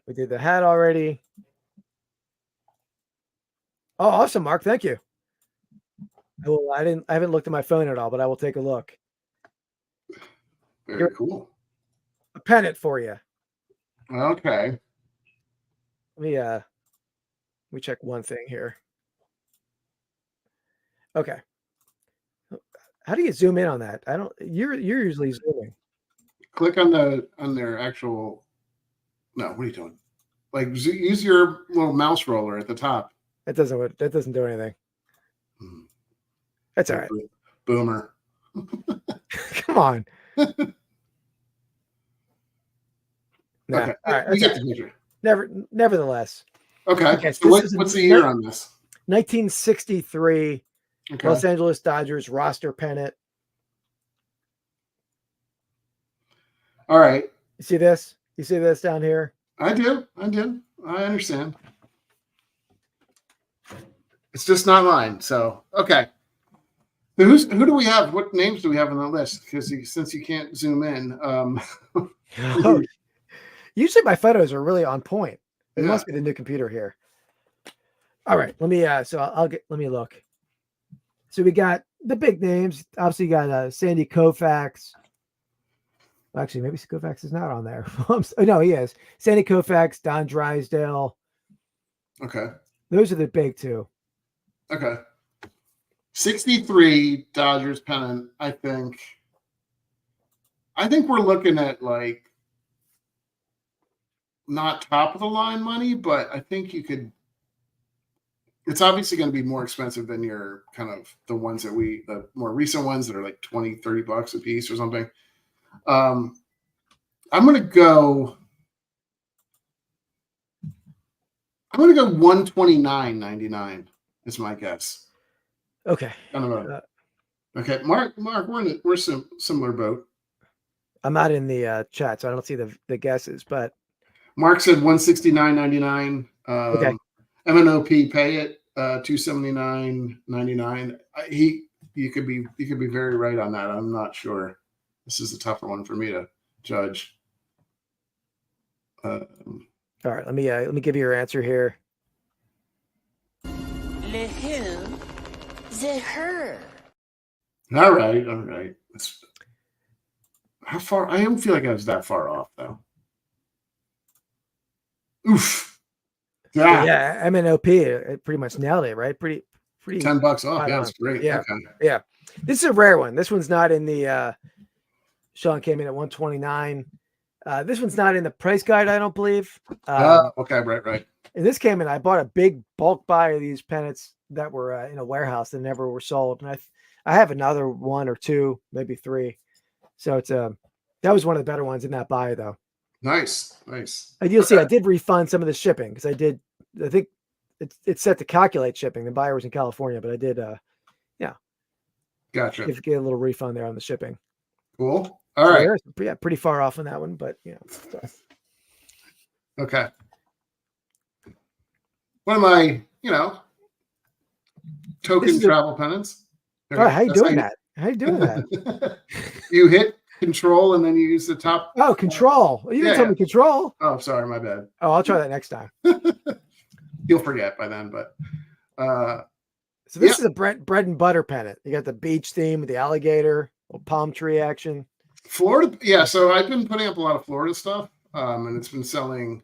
S1: We did the hat already. Oh, awesome, Mark. Thank you. I haven't looked at my phone at all, but I will take a look.
S2: Very cool.
S1: A pennant for you.
S2: Okay.
S1: Let me check one thing here. Okay. How do you zoom in on that? You're usually zooming.
S2: Click on their actual. No, what are you doing? Like use your little mouse roller at the top.
S1: That doesn't do anything. That's all right.
S2: Boomer.
S1: Come on. Nah,
S2: okay.
S1: All right.
S2: We get the picture.
S1: Nevertheless.
S2: Okay.
S1: So
S2: what's the year on this?
S1: 1963
S2: Okay.
S1: Los Angeles Dodgers roster pennant.
S2: All right.
S1: You see this? You see this down here?
S2: I do. I understand. It's just not mine. So, okay. Who do we have? What names do we have on the list? Because since you can't zoom in,
S1: Oh, usually my photos are really on point. It must be the new computer here. All right, let me. Let me look. So we got the big names. Obviously, you got Sandy Koufax. Actually, maybe Koufax is not on there. Oh, no, he is. Sandy Koufax, Don Drysdale.
S2: Okay.
S1: Those are the big two.
S2: Okay. 63 Dodgers pennant. I think we're looking at like not top of the line money, but I think you could. It's obviously going to be more expensive than your kind of the ones that the more recent ones that are like $20-$30 a piece or something. I'm going to go $129.99 is my guess.
S1: Okay.
S2: Okay, Mark, we're similar boat.
S1: I'm not in the chat, so I don't see the guesses, but
S2: Mark said $169.99.
S1: Okay.
S2: MNOP pay it $279.99. You could be very right on that. I'm not sure. This is a tougher one for me to judge.
S1: All right, let me give you your answer here.
S8: Le who? The her.
S2: All right. How far? I don't feel like I was that far off though. Oof.
S1: Yeah, MNOP it pretty much nailed it, right? Pretty
S2: $10 off. Yeah, that's great.
S1: Yeah.
S2: Okay.
S1: Yeah. This is a rare one. This one's not in the Sean came in at 129. This one's not in the price guide, I don't believe.
S2: Okay, right.
S1: And this came in. I bought a big bulk buy of these pennants that were in a warehouse that never were sold, and I have another 1 or 2, maybe 3. So it's that was one of the better ones in that buy, though.
S2: Nice.
S1: And you'll see, I did refund some of the shipping because I think it's set to calculate shipping. The buyer was in California, but I did,
S2: Gotcha.
S1: get a little refund there on the shipping.
S2: Cool. All right.
S1: Yeah, pretty far off on that one, but So.
S2: Okay. What am I, token travel pennants?
S1: All right, how you doing that?
S2: You hit control and then you use the top.
S1: Oh, control. You didn't tell me control.
S2: Oh, sorry, my bad.
S1: Oh, I'll try that next time.
S2: You'll forget by then, but
S1: so this is a bread and butter pennant. You got the beach theme with the alligator, little palm tree action.
S2: Florida, yeah. So I've been putting up a lot of Florida stuff, and it's been selling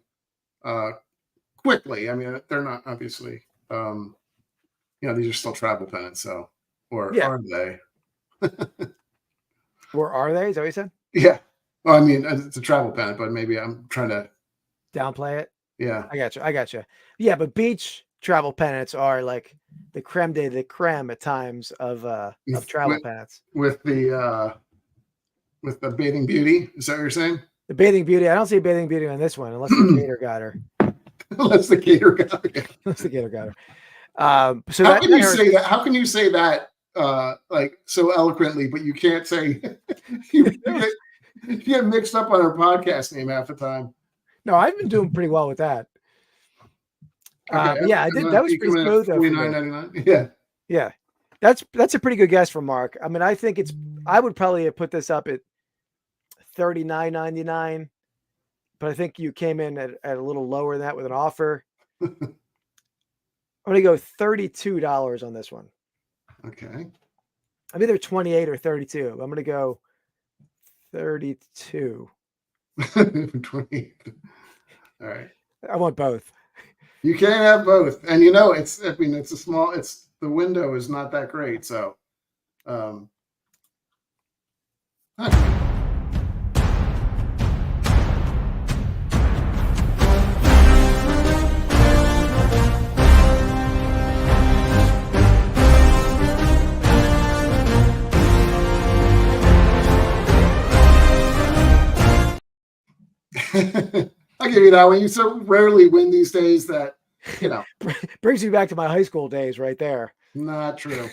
S2: quickly. I mean, they're not obviously, these are still travel pennants. So, are they?
S1: Or are they? Is that what you said?
S2: Yeah. Well, I mean, it's a travel pennant, but maybe I'm trying to
S1: Downplay it.
S2: Yeah.
S1: I got you. Yeah, but beach travel pennants are like the creme de la creme at times of travel pennants.
S2: With the Bathing Beauty, is that what you're saying?
S1: The Bathing Beauty. I don't see a Bathing Beauty on this one unless the gator got her.
S2: Unless the gator got her.
S1: Unless the gator got her.
S2: So how can you say that? How can you say that like so eloquently, but you can't say you get mixed up on our podcast name half the time.
S1: No, I've been doing pretty well with that.
S2: Okay,
S1: yeah, I did. That was pretty smooth.
S2: $49.99. Yeah,
S1: yeah, that's a pretty good guess from Mark. I mean, I think I would probably have put this up at $39.99, but I think you came in at a little lower than that with an offer. I'm going to go $32 on this one.
S2: Okay.
S1: I'm either 28 or 32. I'm going to go 32.
S2: 28. All right.
S1: I want both.
S2: You can't have both. And the window is not that great. So, I'll give you that one. You so rarely win these days that,
S1: brings me back to my high school days right there.
S2: Not true.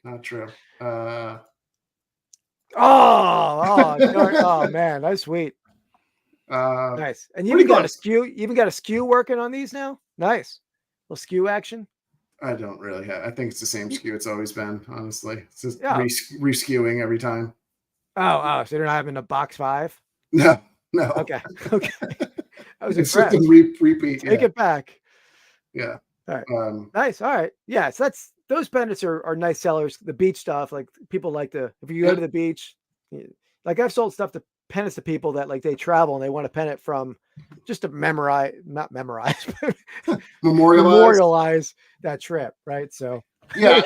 S2: Not true.
S1: Oh, man, that's sweet. Nice. And you even got a skew. You even got a skew working on these now. Nice. Little skew action.
S2: I don't really have. I think it's the same skew it's always been. Honestly, it's just re-skewing every time.
S1: Oh, so they're not having a box 5.
S2: No.
S1: Okay. I was
S2: it's
S1: impressed.
S2: Just a repeat.
S1: Take it back.
S2: Yeah.
S1: All right. Nice. All right. Yeah. So those pennants are nice sellers. The beach stuff, like people like if you go to the beach, like I've sold pennants to people that like they travel and they want a pennant from just to not memorize, but memorialize that trip. Right. So
S2: yeah,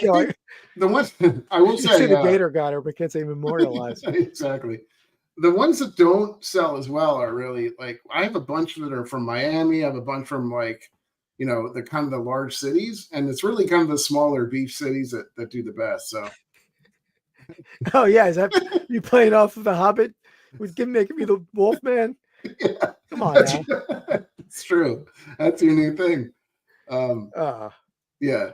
S2: the ones I will say
S1: the gator got her, but can't say memorialize.
S2: Exactly. The ones that don't sell as well are really like I have a bunch that are from Miami. I have a bunch from like, the kind of the large cities, and it's really kind of the smaller beach cities that do the best. So,
S1: oh yeah, is that you playing off of the Hobbit with making me the Wolfman?
S2: Yeah,
S1: come on now.
S2: It's true. That's your new thing. Yeah,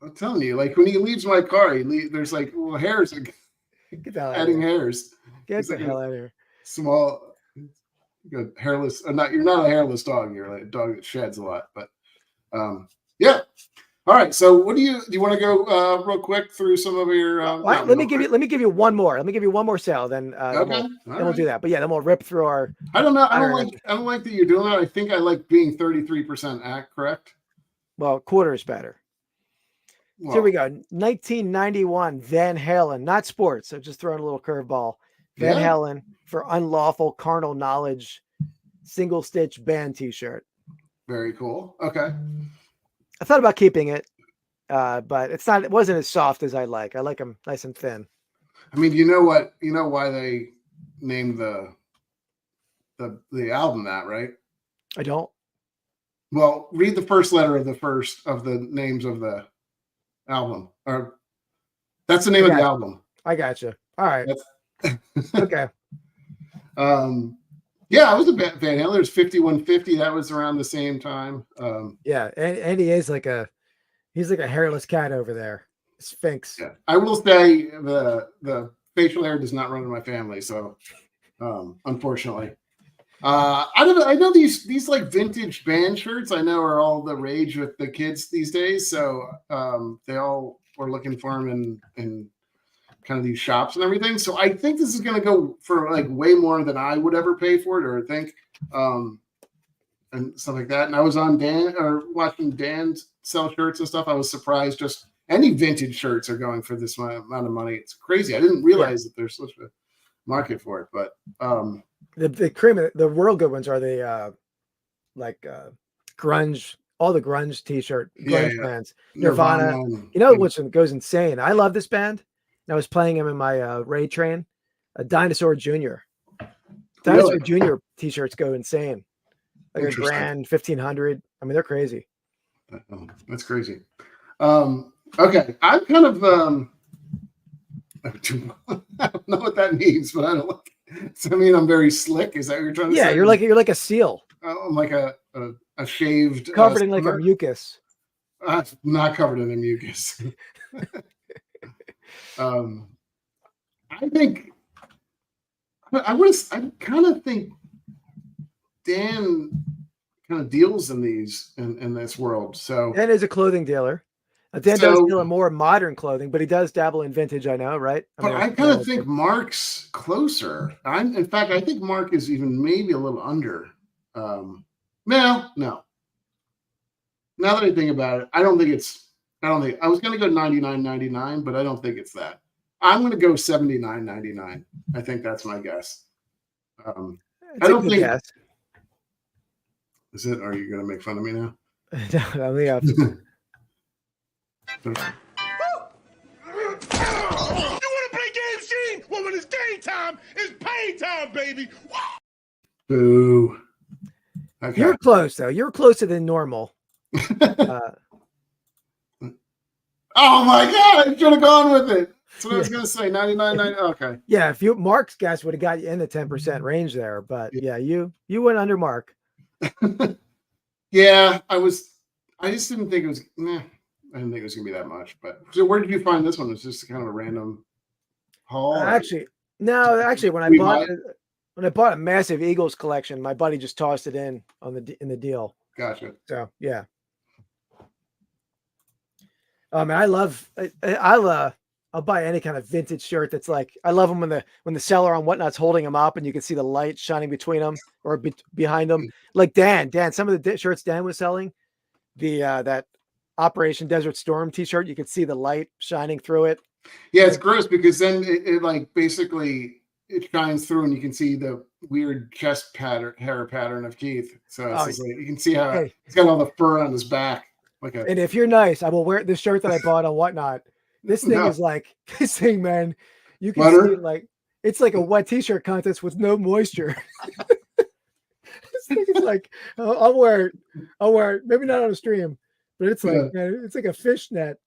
S2: I'm telling you, like when he leaves my car, there's like little hairs, adding hairs.
S1: Get the hell out of here.
S2: Small. Good hairless, you're not a hairless dog. You're like a dog that sheds a lot, but yeah. All right. So what do you want to go real quick through some of your
S1: let me give you one more. Let me give you one more sale, then
S2: okay.
S1: We'll do that. But yeah, then we'll rip through our
S2: I don't like that you're doing that. I think I like being 33% correct.
S1: Well, quarter is better. So here we go. 1991 Van Halen, not sports. So just throwing a little curveball. Van Halen for Unlawful Carnal Knowledge single stitch band t-shirt.
S2: Very cool. Okay.
S1: I thought about keeping it, but it wasn't as soft as I like. I like them nice and thin.
S2: I mean, you know why they named the album that, right?
S1: I don't.
S2: Well, read the first letter of the names of the album. Or that's the name of the album.
S1: I got you. All right. Okay.
S2: Yeah, I was a Van Halen. There's 5150. That was around the same time.
S1: Yeah, and he is he's like a hairless cat over there. Sphinx.
S2: Yeah. I will say the facial hair does not run in my family, so unfortunately. I don't know. I know these like vintage band shirts I know are all the rage with the kids these days. So they all were looking for them in kind of these shops and everything. So I think this is going to go for like way more than I would ever pay for it or think, and stuff like that. And I was watching Dan sell shirts and stuff. I was surprised just any vintage shirts are going for this amount of money. It's crazy. I didn't realize that there's such a market for it, but
S1: the cream, the real good ones are the grunge, all the grunge t-shirt bands, Nirvana. You know which one goes insane? I love this band. I was playing him in my raid train. a Dinosaur Junior.
S2: Really?
S1: Dinosaur Junior t-shirts go insane. Like
S2: Interesting.
S1: $1,000, $1,500. I mean, they're crazy.
S2: Oh, that's crazy. Okay, I'm kind of I don't know what that means, but I don't like. So I mean, I'm very slick. Is that what you're trying to say?
S1: Yeah, you're like a seal
S2: I'm like a shaved
S1: covered in like a
S2: swimmer.
S1: mucus.
S2: Not covered in a mucus. I think I kind of think Dan kind of deals in these in this world. So
S1: Dan is a clothing dealer. Dan does deal in more modern clothing, but he does dabble in vintage. I know, right?
S2: But I kind of think Mark's closer. In fact, I think Mark is even maybe a little under. No. Now that I think about it, I don't think I was going to go 99.99, but I don't think it's that. I'm going to go 79.99. I think that's my guess. I don't think.
S1: Guess.
S2: Is it? Are you going to make fun of me now?
S1: I mean,
S3: You want to play games, Gene? Well, when it's game time, it's pay time, baby.
S2: Boo. Okay.
S1: You're close though. You're closer than normal.
S2: Oh my God! I should have gone with it. That's what I was going to say. 99.9. Okay.
S1: Yeah, if Mark's guess would have got you in the 10% range there, but yeah, you went under Mark.
S2: Yeah, I just didn't think it was. I didn't think it was going to be that much. But so, where did you find this one? It was just kind of a random haul.
S1: Actually, when I bought a massive Eagles collection, my buddy just tossed it in the deal.
S2: Gotcha.
S1: So yeah. I'll buy any kind of vintage shirt that's like, I love them when the seller on Whatnot's holding them up and you can see the light shining between them or behind them. Like Dan, some of the shirts Dan was selling, that Operation Desert Storm t-shirt, you could see the light shining through it.
S2: Yeah, it's gross because then it like basically it shines through and you can see the weird chest hair pattern of Keith. So it's just like, you can see how he's got all the fur on his back.
S1: And if you're nice, I will wear the shirt that I bought on Whatnot. This thing is like, man, you can see it like, it's like a wet t-shirt contest with no moisture. This thing is like, I'll wear it, maybe not on a stream, but it's like, man, it's like a fish net.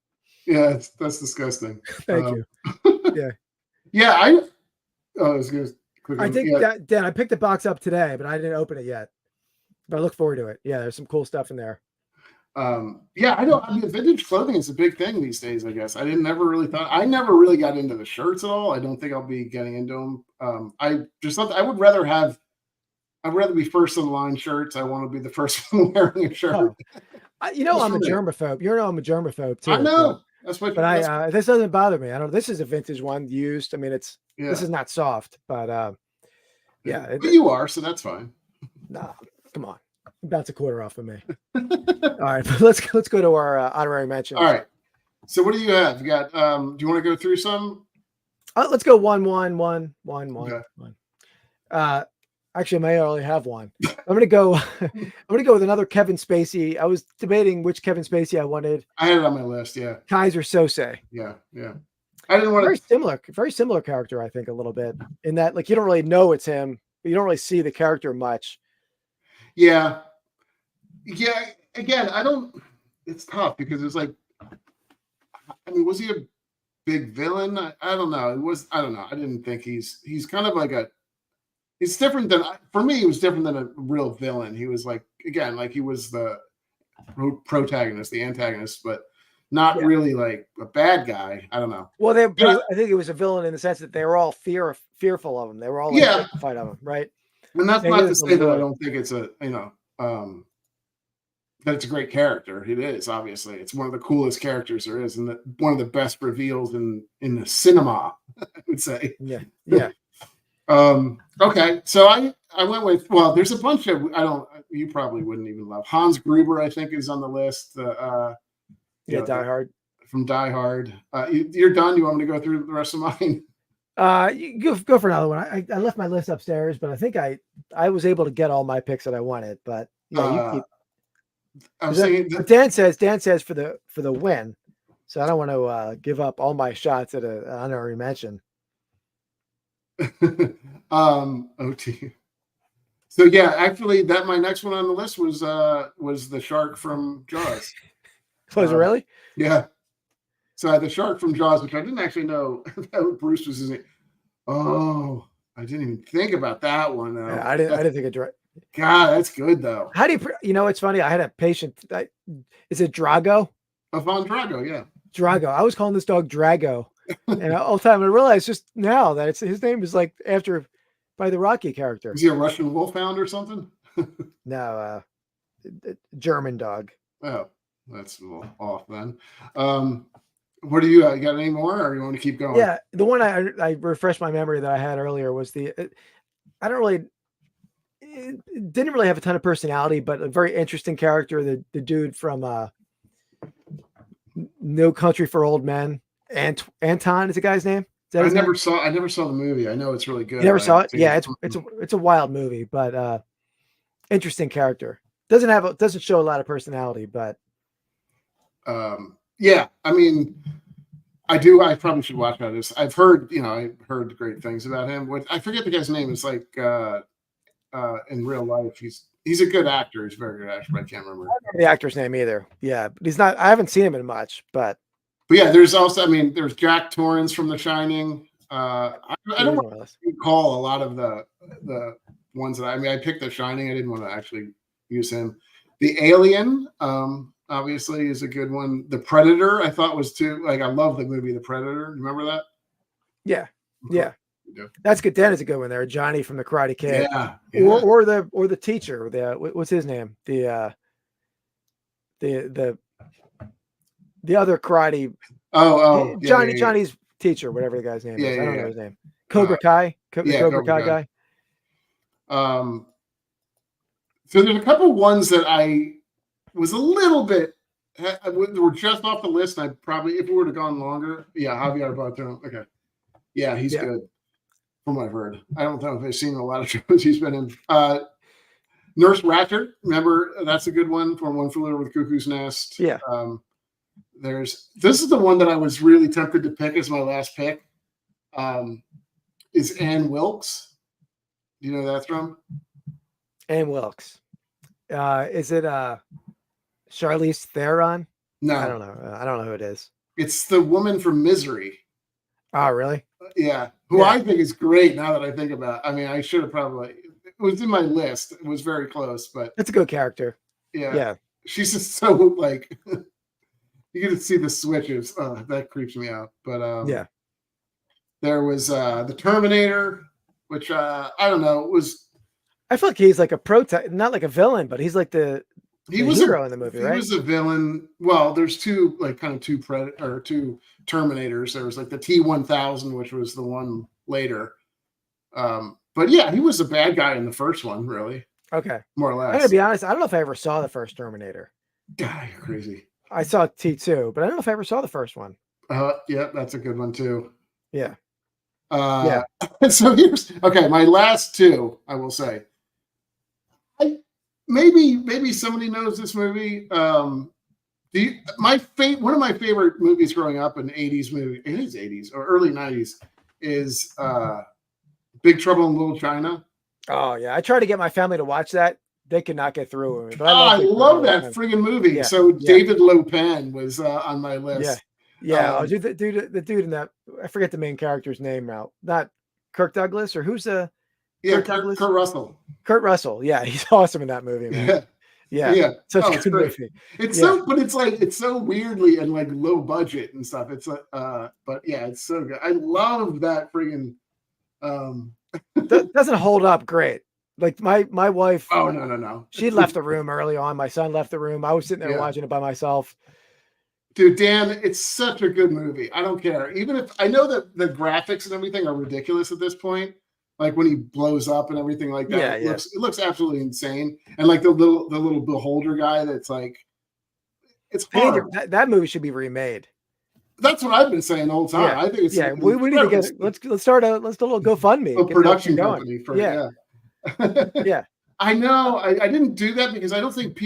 S2: Yeah, that's disgusting.
S1: Thank you. Yeah.
S2: Yeah, I was going to click on,
S1: I think that, Dan, I picked the box up today, but I didn't open it yet. But I look forward to it. Yeah, there's some cool stuff in there.
S2: Vintage clothing is a big thing these days, I guess. I never really got into the shirts at all. I don't think I'll be getting into them. I just thought I'd rather be first in the line shirts. I want to be the first one wearing a shirt.
S1: I'm a germaphobe. I'm a germaphobe too.
S2: I know. That's what.
S1: But this doesn't bother me. I don't. This is a vintage one used. I mean, this is not soft, but
S2: But you are, so that's fine.
S1: Nah, come on. Bounce a quarter off of me. All right, let's go to our honorary mentions.
S2: All right. So what do you have? You got? Do you want to go through some?
S1: Let's go 1, 1, 1, 1, 1,
S2: Okay.
S1: 1. Actually, I may already have one. I'm gonna go with another Kevin Spacey. I was debating which Kevin Spacey I wanted.
S2: I had it on my list. Yeah.
S1: Kaiser Sose.
S2: Yeah. I didn't want
S1: very similar character. I think a little bit in that, like, you don't really know it's him, but you don't really see the character much.
S2: Yeah. Again, it's tough because it's like, I mean, was he a big villain? I don't know. I don't know. I didn't think he's kind of like it's different than, for me, he was different than a real villain. He was like, again, like he was the protagonist, the antagonist, but not really like a bad guy. I don't know.
S1: Well, I think it was a villain in the sense that they were all fearful of him. They were all terrified of him, right?
S2: And that's not to say that I don't think it's that it's a great character. It is, obviously. It's one of the coolest characters there is, and one of the best reveals in the cinema, I would say.
S1: Yeah.
S2: Okay, so I went with, well, there's a bunch of, you probably wouldn't even love. Hans Gruber, I think, is on the list.
S1: Die Hard.
S2: From Die Hard. You're done? You want me to go through the rest of mine?
S1: You go for another one. I left my list upstairs, but I think I was able to get all my picks that I wanted. But yeah,
S2: I'm saying
S1: Dan says for the win, so I don't want to give up all my shots at an honorary mention.
S2: OT. So yeah, actually, that my next one on the list was the shark from Jaws.
S1: Was it really?
S2: Yeah. So I had the shark from Jaws, which I didn't actually know that Bruce was his name. Oh, I didn't even think about that one. Though.
S1: Yeah, I didn't think it.
S2: God, that's good though.
S1: How do you? It's funny. I had a patient. Is it Drago?
S2: Von Drago, yeah.
S1: Drago. I was calling this dog Drago, and all the time I realized just now that his name is like after by the Rocky character.
S2: Is he a Russian wolfhound or something?
S1: No, German dog.
S2: Oh, that's a little off then. What do you got? Any more, or you want to keep going?
S1: Yeah, the one I refreshed my memory that I had earlier was I don't really. It didn't really have a ton of personality, but a very interesting character. The dude from No Country for Old Men. Anton is the guy's name.
S2: I never saw the movie. I know it's really good.
S1: You never saw it? Yeah, it's a wild movie, but interesting character. Doesn't show a lot of personality, but
S2: yeah, I mean, I do. I probably should watch this. I've heard great things about him. I forget the guy's name. It's like in real life, he's a good actor. He's a very good actor, but I can't remember.
S1: I don't remember the actor's name either. Yeah, but he's not. I haven't seen him in much, but
S2: yeah, there's also. I mean, there's Jack Torrance from The Shining. I don't want to recall a lot of the ones that I picked The Shining. I didn't want to actually use him. The Alien, obviously, is a good one. The Predator, I thought was too. Like, I love the movie The Predator. Remember that?
S1: Yeah, yeah. That's good. That is a good one there. Johnny from the Karate Kid.
S2: Yeah.
S1: Or the teacher. What's his name? The other karate. Johnny's teacher, whatever the guy's name is. I don't know his name. Cobra Kai. Cobra Kai guy.
S2: So there's a couple ones that I was a little bit were just off the list. I probably, if it would have gone longer, Javier Bardem. Okay, yeah, he's good. From what I've heard, I don't know if I've seen a lot of shows he's been in. Nurse Ratched, remember that's a good one from One Flew Over the Cuckoo's Nest.
S1: Yeah.
S2: This is the one that I was really tempted to pick as my last pick. Is Ann Wilkes? Do you know who that's from?
S1: Ann Wilkes. Is it Charlize Theron?
S2: No,
S1: I don't know. I don't know who it is.
S2: It's the woman from Misery.
S1: Oh, really?
S2: Yeah, I think is great now that I think about it. I mean, I should have probably, it was in my list. It was very close, but
S1: it's a good character.
S2: Yeah. She's just so like, you get to see the switches. That creeps me out. But
S1: yeah,
S2: there was the Terminator, which I don't know,
S1: I feel like he's like a not like a villain, but he's like the hero in the movie, right?
S2: He was a villain. Well, there's two Terminators. There was like the T-1000, which was the one later. But yeah, he was a bad guy in the first one, really.
S1: Okay.
S2: More or less.
S1: I'm gonna be honest, I don't know if I ever saw the first Terminator.
S2: God, you're crazy.
S1: I saw T2, but I don't know if I ever saw the first one.
S2: Yeah, that's a good one too.
S1: Yeah.
S2: So my last two, I will say. Maybe somebody knows this movie. One of my favorite movies growing up in 80s or early 90s is Big Trouble in Little China.
S1: Oh yeah, I tried to get my family to watch that. They could not get through it. But
S2: I love that friggin' movie. Yeah. So David Lopan was on my list.
S1: Yeah. The dude in that, I forget the main character's name now. Not Kirk Douglas, or who's the
S2: Kurt Russell.
S1: Kurt Russell. Yeah, he's awesome in that movie, man. Yeah. Such a good movie.
S2: It's so weirdly and like low budget and stuff. It's but yeah, it's so good. I love that friggin'
S1: that doesn't hold up great. Like my wife.
S2: Oh no.
S1: She left the room early on. My son left the room. I was sitting there watching it by myself.
S2: Dude, Dan, it's such a good movie. I don't care. Even if I know that the graphics and everything are ridiculous at this point. Like when he blows up and everything like that, it looks absolutely insane. And like the little beholder guy, that's like, it's hard.
S1: That movie should be remade.
S2: That's what I've been saying the whole time.
S1: Yeah.
S2: I think it's
S1: we need to get it. Let's do a little GoFundMe.
S2: A production company for
S1: yeah.
S2: I know. I didn't do that because I don't think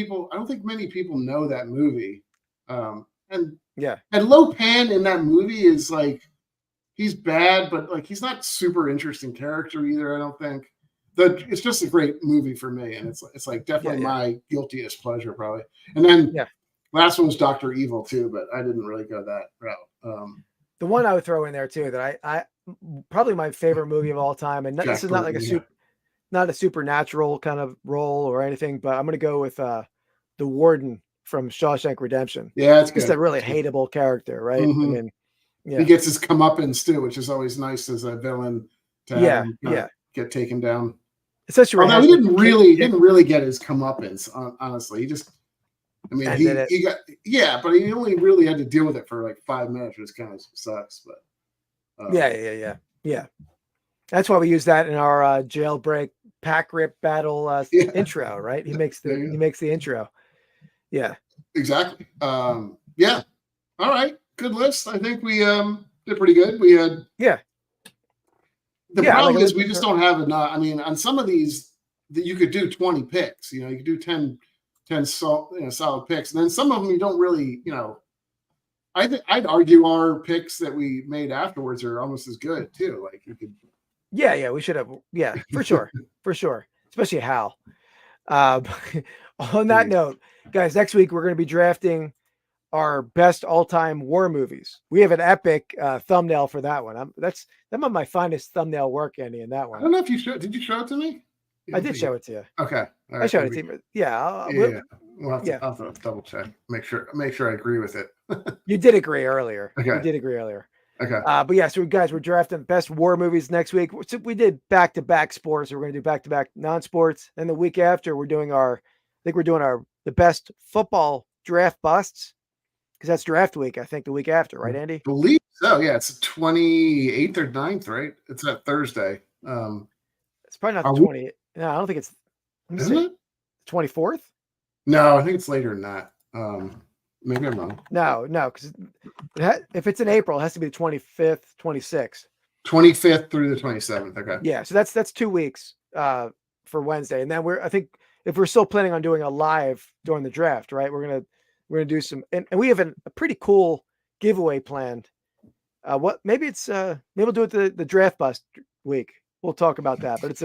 S2: many people know that movie. And Lopan in that movie is like, he's bad, but like he's not super interesting character either. I don't think. It's just a great movie for me, and it's like definitely my guiltiest pleasure probably. And then last one was Dr. Evil too, but I didn't really go that route.
S1: The one I would throw in there too that I probably my favorite movie of all time, and this is not like not a supernatural kind of role or anything, but I'm gonna go with the Warden from Shawshank Redemption.
S2: Yeah, it's
S1: just a really hateable character, right?
S2: Mm-hmm.
S1: I mean,
S2: he gets his comeuppance too, which is always nice as a villain to have him get taken down.
S1: Especially
S2: he didn't really get his comeuppance. Honestly, he just. I mean, he got but he only really had to deal with it for like 5 minutes, which kind of sucks. But
S1: yeah. That's why we use that in our jailbreak pack rip battle intro, right? He makes the intro. Yeah,
S2: exactly. Yeah. All right, good list. I think we did pretty good. We had The problem is we just don't have enough. I mean, on some of these, that you could do 20 picks. You could do 10 solid picks, and then some of them you don't really. I'd argue our picks that we made afterwards are almost as good too. Like you could.
S1: Yeah, we should have. Yeah, for sure, especially Hal. On that note, guys, next week we're going to be drafting our best all-time war movies. We have an epic thumbnail for that one. That's my finest thumbnail work, Andy, in that one.
S2: I don't know if you showed. Did you show it to me?
S1: I did show it to you.
S2: Okay,
S1: right, I showed it to you. Yeah,
S2: We'll have to, I'll have to double check. Make sure I agree with it.
S1: You did agree earlier.
S2: Okay.
S1: You did agree earlier.
S2: Okay.
S1: But yeah, so guys, we're drafting best war movies next week. So we did back-to-back sports. So we're going to do back-to-back non-sports. And the week after, we're doing the best football draft busts, because that's draft week. I think the week after, right, Andy?
S2: I believe so. Yeah, it's 28th or 9th, right? It's that Thursday.
S1: It's probably not the 20th. No, I don't think it's.
S2: Isn't it
S1: 24th?
S2: No, I think it's later than that. Maybe I'm wrong.
S1: No, because if it's in April, it has to be the 25th, 26th.
S2: 25th through the 27th. Okay.
S1: Yeah, so that's 2 weeks for Wednesday, and then I think if we're still planning on doing a live during the draft, right? We're gonna do some, and we have a pretty cool giveaway planned. Maybe we'll do it the draft bust week. We'll talk about that, but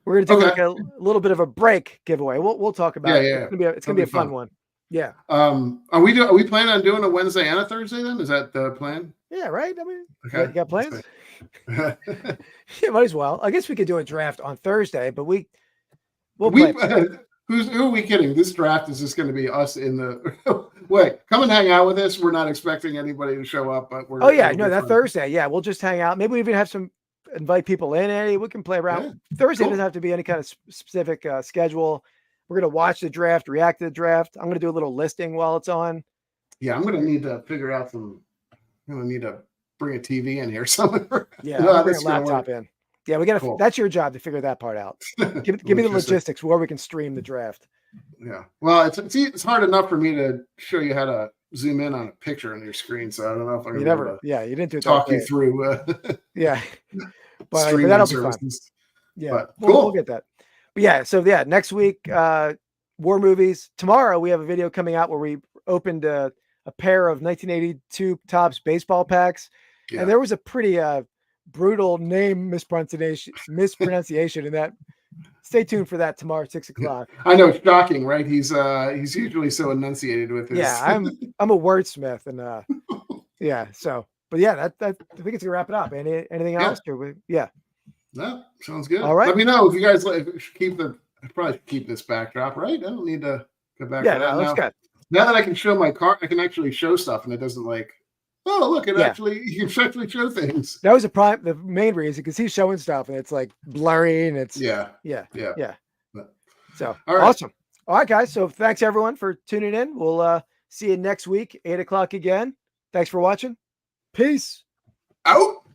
S1: we're gonna do like a little bit of a break giveaway. We'll talk about it. Yeah. It's gonna be a fun one. Yeah.
S2: Are we planning on doing a Wednesday and a Thursday then? Is that the plan?
S1: Yeah, right. I mean, you got plans? Yeah, might as well. I guess we could do a draft on Thursday, but who are we kidding? This draft is just going to be us in the wait. Come and hang out with us. We're not expecting anybody to show up, but we're. Oh yeah, no, that Thursday. Yeah, we'll just hang out. Maybe we even have invite people in. Andy, we can play around. Yeah, Thursday doesn't have to be any kind of specific schedule. We're going to watch the draft, react to the draft. I'm going to do a little listing while it's on. Yeah, I'm going to need to figure out I'm going to need to bring a TV in here somewhere. Yeah, I'll bring a laptop in. Yeah, we got to. Cool. That's your job to figure that part out. Give me the logistics where we can stream the draft. Yeah, well, it's hard enough for me to show you how to zoom in on a picture on your screen, so I don't know if I'm going to. Yeah, you didn't do it. Talk you through. Yeah, but that'll be fun. Yeah, but we'll get that. But yeah, so next week, war movies. Tomorrow we have a video coming out where we opened a pair of 1982 Topps baseball packs, and there was a pretty brutal name mispronunciation in that. Stay tuned for that tomorrow at 6:00. I know, it's shocking, right? He's usually so enunciated with his. Yeah, I'm a wordsmith, and So, but I think it's gonna wrap it up. Anything else? Yeah. No, sounds good. All right. Let me know if you guys probably keep this backdrop, right? I don't need to go back to that now. Looks good. Now that I can show my car, I can actually show stuff, and it doesn't look, you can actually show things. That was the main reason, because he's showing stuff and it's like blurry and it's yeah. So awesome. All right, guys. So thanks everyone for tuning in. We'll see you next week, 8:00 again. Thanks for watching. Peace out.